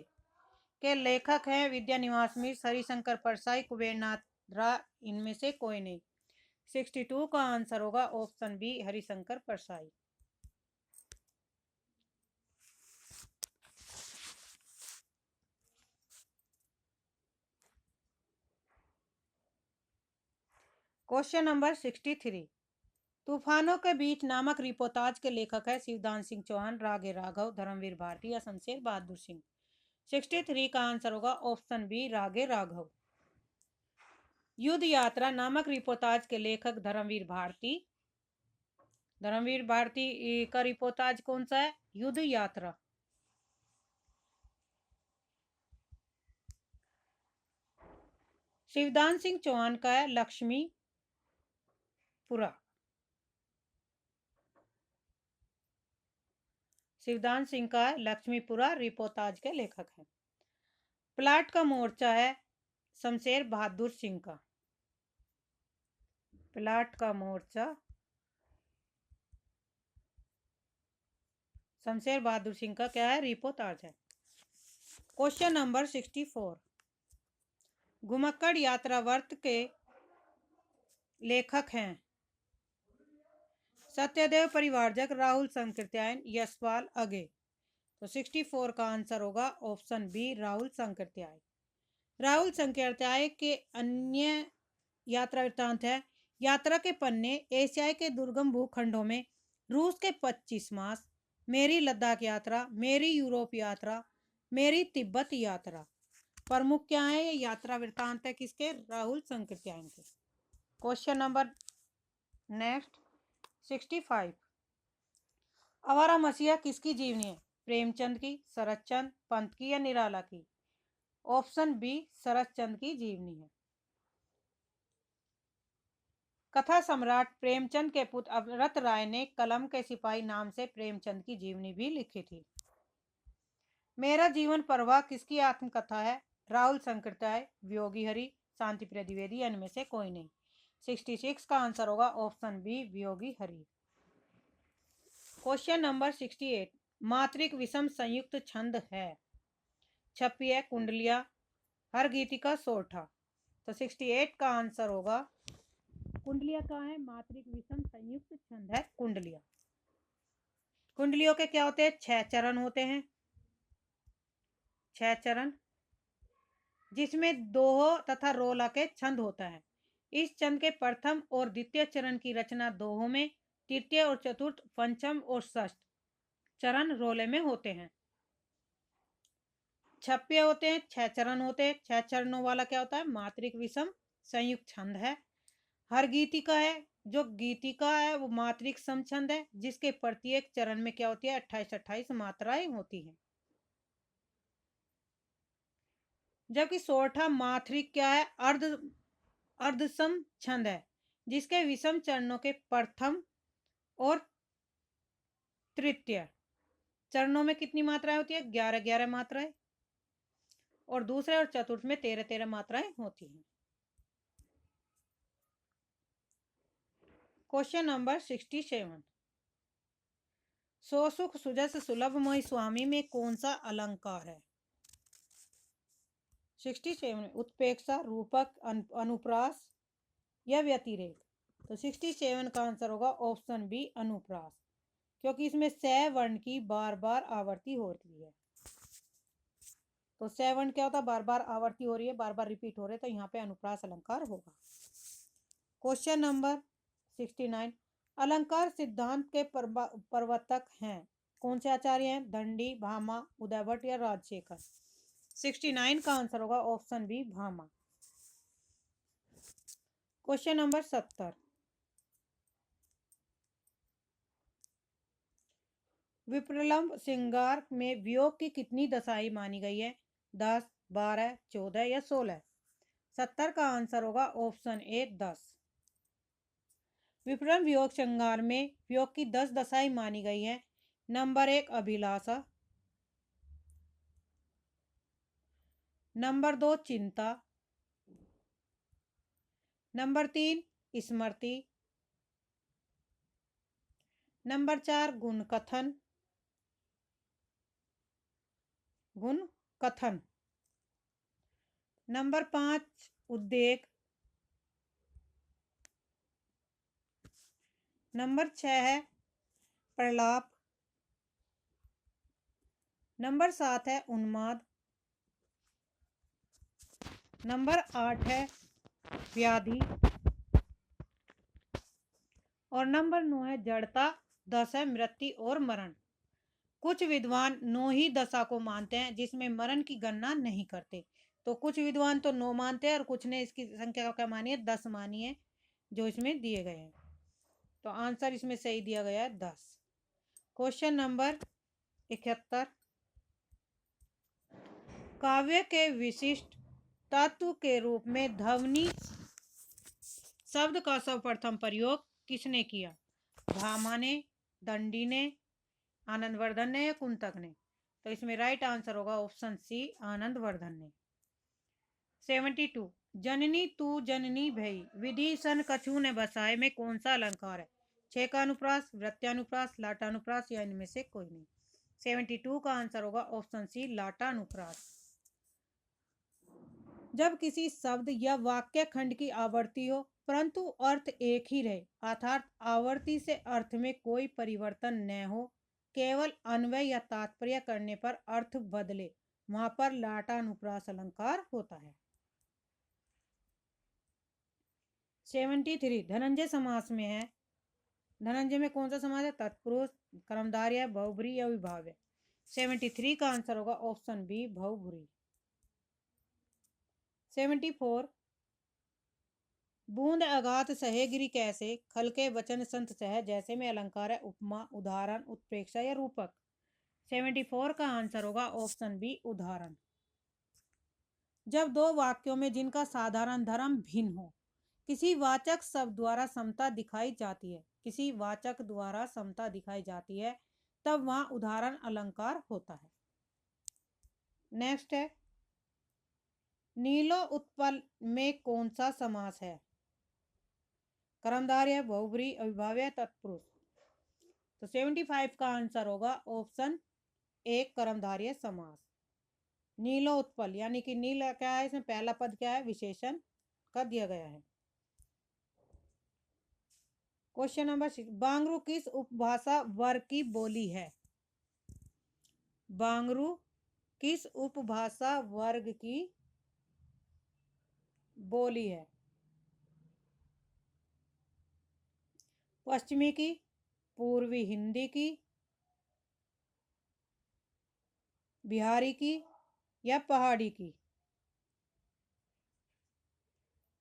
के लेखक हैं विद्यानिवास मिश्र, हरिशंकर परसाई, कुबेरनाथ रा, इनमें से कोई नहीं। 62 का आंसर होगा option B Harishankar Parsai. Question number 63 तूफानों के बीच नामक रिपोर्टाज के लेखक है शिवदान सिंह चौहान, रागे राघव, धर्मवीर भारती या शमशेर बहादुर सिंह। 63 का आंसर होगा ऑप्शन बी रागे राघव। युद्ध यात्रा नामक रिपोर्टाज के लेखक धर्मवीर भारती। धर्मवीर भारती का रिपोर्टाज कौन सा है? युद्ध यात्रा। शिवदान सिंह चौहान का है लक्ष्मीपुरा। शिवदान सिंह का है लक्ष्मीपुरा रिपोर्टाज के लेखक हैं। प्लाट का मोर्चा है शमशेर बहादुर सिंह का। प्लाट का मोर्चा शमशेर बहादुर सिंह का क्या है? रिपोर्टाज है। क्वेश्चन नंबर 64 घुमक्कड़ यात्रावर्त के लेखक हैं सत्यदेव परिवारजक, राहुल संकृत्यायन, यशपाल अगे। तो 64 का आंसर होगा ऑप्शन बी राहुल संकृत्याय। राहुल संकृत्याय के अन्य यात्रा वृत्तांत है यात्रा के पन्ने, एशिया के दुर्गम भूखंडों में, रूस के 25 मास, मेरी लद्दाख यात्रा, मेरी यूरोप यात्रा, मेरी तिब्बत यात्रा। प्रमुख क्या है? ये यात्रा वृत्तांत है किसके? राहुल संकृत्यायन के। क्वेश्चन नंबर नेक्स्ट 65 आवारा मसीहा किसकी जीवनी है? प्रेमचंद की, शरतचंद, पंत की या निराला की। ऑप्शन बी शरतचंद की जीवनी है। कथा सम्राट प्रेमचंद के पुत्र अवरत राय ने कलम के सिपाही नाम से प्रेमचंद की जीवनी भी लिखी थी। मेरा जीवन परवाह किसकी आत्मकथा है? राहुल संकृत्याय, वियोगी हरि, शांति प्रिय द्विवेदी या इनमें से कोई नहीं। 66 का आंसर होगा option B Viyogi Hari. Question number 68 मात्रिक विषम संयुक्त छंद है। छपी है कुंडलिया, हर गीतिका, सोरठा। तो 68 का आंसर होगा कुंडलिया का है। मात्रिक विषम संयुक्त छंद है कुंडलिया। कुंडलियों के क्या होते हैं? 6 चरण होते हैं। 6 चरण जिसमें दोहो तथा रोला के छंद होता है। इस छंद के प्रथम और द्वितीय चरण की रचना दोहो में, तृतीय और चतुर्थ, पंचम और षष्ठ चरण रोले में होते हैं। छप्पे होते हैं, 6 चरण होते हैं। 6 चरणों वाला क्या होता है? मात्रिक विषम संयुक्त छंद है। हर गीतिका है, जो गीतिका है वो मात्रिक सम छंद है, जिसके प्रत्येक चरण में क्या होती है? 28-28 मात्राएं होती हैं। जबकि सोरठा मात्रिक क्या है? अर्धसम छंद है, जिसके विषम चरणों के प्रथम और तृतीय चरणों में कितनी मात्राएं होती है? 11-11 मात्राएं, और दूसरे और चतुर्थ में 13-13 मात्राएं होती हैं। क्वेश्चन नंबर 67 सो सुख सुजस सुलभ मोहि स्वामी में कौन सा अलंकार है? 67 उत्प्रेक्षा, रूपक, अनुप्रास या व्यतिरेक। तो 67 का आंसर होगा ऑप्शन बी अनुप्रास, क्योंकि इसमें स वर्ण की बार बार आवर्ती होती है। तो स वर्ण क्या होता है? बार बार आवर्ती हो रही है, बार बार रिपीट हो रहे, तो यहाँ पे अनुप्रास अलंकार होगा। क्वेश्चन नंबर 69 अलंकार सिद्धांत के प्रवर्तक हैं कौन से आचार्य हैं? दंडी, भामा, उदयभट्ट या राजशेखर। 69 का आंसर होगा option B Bhama. Question number 70 विप्रलंब श्रृंगार में वियोग की कितनी दशाएं मानी गई है? 10, 12, 14 या 16। 70 का आंसर होगा ऑप्शन ए 10। विप्रलंब वियोग श्रृंगार में वियोग की 10 दशाएं मानी गई है। नंबर 1 अभिलाषा, नंबर 2 चिंता, नंबर 3 स्मृति, नंबर 4 गुण कथन, नंबर 5 उद्वेग, नंबर 6 है प्रलाप, नंबर 7 है उन्माद, नंबर 8 है व्याधि, और नंबर 9 है जड़ता, 10 है मृत्यु और मरण। कुछ विद्वान 9 ही दशा को मानते हैं, जिसमें मरण की गणना नहीं करते। तो कुछ विद्वान तो 9 मानते हैं और कुछ ने इसकी संख्या क्या मानी है? 10 मानी है, जो इसमें दिए गए हैं। तो आंसर इसमें सही दिया गया है 10। क्वेश्चन नंबर 71 काव्य के विशिष्ट तत्व के रूप में ध्वनि शब्द का सर्वप्रथम प्रयोग किसने किया? भामा ने, दंडी ने, आनंदवर्धन ने या कुंतक ने। तो इसमें राइट आंसर होगा ऑप्शन सी आनंदवर्धन ने। 72 जननी तू जननी भई विधि सन कछु ने बसाए में कौन सा अलंकार है? 6 का अनुप्रास, वृत्यानुप्रास, लाटानुप्रास या इनमें से कोई नहीं। 72 का आंसर होगा ऑप्शन सी लाटानुप्रास। जब किसी शब्द या वाक्य खंड की आवृत्ति हो परंतु अर्थ एक ही रहे, अर्थात आवृत्ति से अर्थ में कोई परिवर्तन न हो, केवल अन्वय या तात्पर्य करने पर अर्थ बदले, वहां पर लाटानुप्रास अलंकार होता है। 73 धनंजय समास में है। धनंजय में कौन सा समास है? तत्पुरुष, कर्मधारय, बहुब्री या विभाव्य। 73 का आंसर होगा ऑप्शन बी बहुब्री। 74 बूंद अगात सहे गिरि कैसे, खल के वचन संत सह, जैसे में अलंकार है उपमा, उदाहरण, उत्प्रेक्षा या रूपक। 74 का आंसर होगा ऑप्शन बी उदाहरण। जब दो वाक्यों में जिनका साधारण धर्म भिन्न हो, किसी वाचक शब्द द्वारा समता दिखाई जाती है, किसी वाचक द्वारा समता दिखाई जाती है, तब वहां उदाहरण अलंकार होता है। नेक्स्ट है नीलो उत्पल में कौन सा समास है? कर्मधारय, बहुब्रीहि, अविभाज्य, तत्पुरुष। तो 75 का आंसर होगा ऑप्शन ए, कर्मधारय समास। नीलो उत्पल यानी कि नील क्या है, इसमें पहला पद क्या है, विशेषण का दिया गया है। क्वेश्चन नंबर 6, बांगरू किस उपभाषा वर्ग की बोली है? बांगरू किस उपभाषा वर्ग की बोली है? पश्चिमी की, पूर्वी हिंदी की, बिहारी की या पहाड़ी की?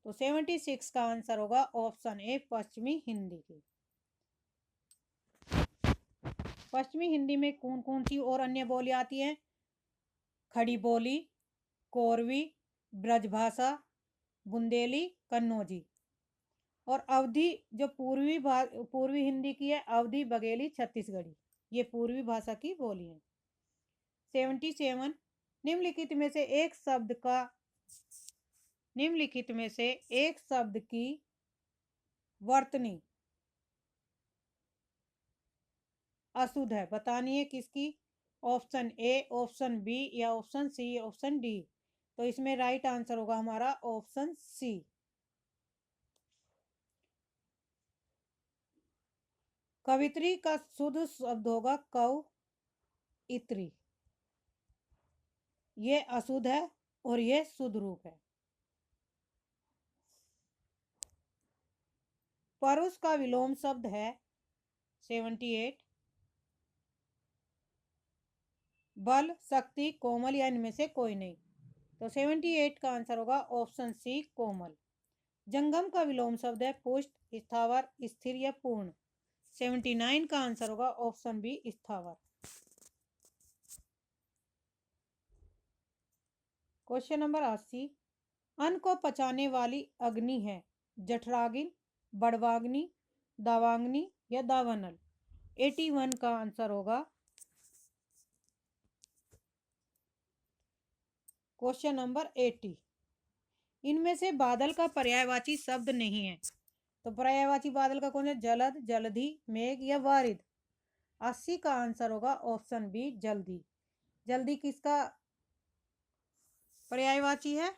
तो 76 का आंसर होगा ऑप्शन ए, पश्चिमी हिंदी की। पश्चिमी हिंदी में कौन कौन सी और अन्य बोली आती हैं? खड़ी बोली, कोरवी, ब्रजभाषा, बुंदेली, कन्नौजी। और अवधी जो पूर्वी हिंदी की है, अवधी, बघेली, छत्तीसगढ़ी, ये पूर्वी भाषा की बोली है। 77, निम्नलिखित में से एक शब्द की वर्तनी अशुद्ध है, बतानी है किसकी? ऑप्शन ए, ऑप्शन बी या ऑप्शन सी, ऑप्शन डी। तो इसमें राइट आंसर होगा हमारा ऑप्शन सी। कवित्री का शुद्ध शब्द होगा कव इत्री। ये अशुद्ध है और ये शुद्ध रूप है। परुष का विलोम शब्द है 78, बल, शक्ति, कोमल या इनमें से कोई नहीं। तो 78 का आंसर होगा ऑप्शन सी, कोमल। जंगम का विलोम शब्द है पुष्ट, स्थावर, स्थिर या पूर्ण। 79 का आंसर होगा ऑप्शन बी, स्थावर। क्वेश्चन नंबर 80, अन्न को पचाने वाली अग्नि है जठराग्नि, बड़वाग्नि, दावाग्नि या दावानल। 81 का आंसर होगा क्वेश्चन नंबर 80। इनमें से बादल का पर्यायवाची शब्द नहीं है, तो पर्यायवाची बादल का कौन है? जलद, जलधि, मेघ या वारिद। 80 का आंसर होगा ऑप्शन बी, जल्दी। जल्दी किसका पर्यायवाची है?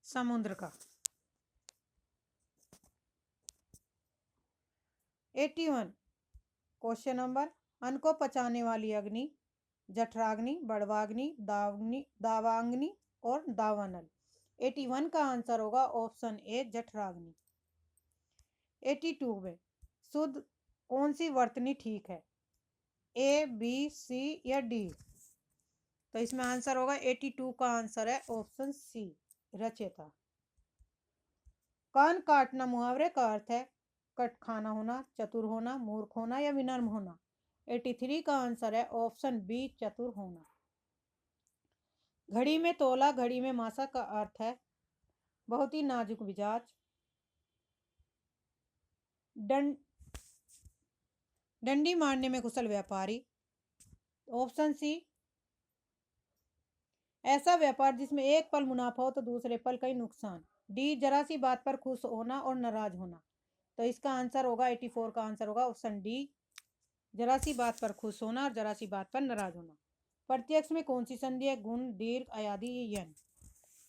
समुद्र का। 81 क्वेश्चन नंबर, अन्न को पचाने वाली अग्नि जठराग्नि, बड़वाग्नि, दावाग्नि और दावानल। 81 का आंसर होगा ऑप्शन ए, जठराग्नि। 82 में शुद्ध कौन सी वर्तनी ठीक है? ए, बी, सी या डी। तो इसमें आंसर होगा 82 का आंसर है ऑप्शन सी, रचयिता। कान काटना मुहावरे का अर्थ है कट खाना होना, चतुर होना, मूर्ख होना या विनम्र होना। 83 का आंसर है ऑप्शन बी, चतुर होना। घड़ी में तोला, घड़ी में मासा का अर्थ है बहुत ही नाजुक मिजाज, डंडी मारने में कुशल व्यापारी। ऑप्शन सी, ऐसा व्यापार जिसमें एक पल मुनाफा हो तो दूसरे पल कई नुकसान। डी, जरा सी बात पर खुश होना और नाराज होना। तो इसका आंसर होगा 84 का आंसर होगा ऑप्शन डी, जरा सी बात पर खुश होना और जरा सी बात पर नाराज होना। प्रत्यक्ष में कौन सी संधि है? गुण, दीर्घ, अयादि, यन।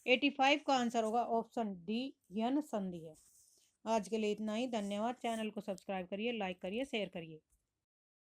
85 का आंसर होगा ऑप्शन डी, यन संधि है। आज के लिए इतना ही। धन्यवाद। चैनल को सब्सक्राइब करिए, लाइक करिए, शेयर करिए।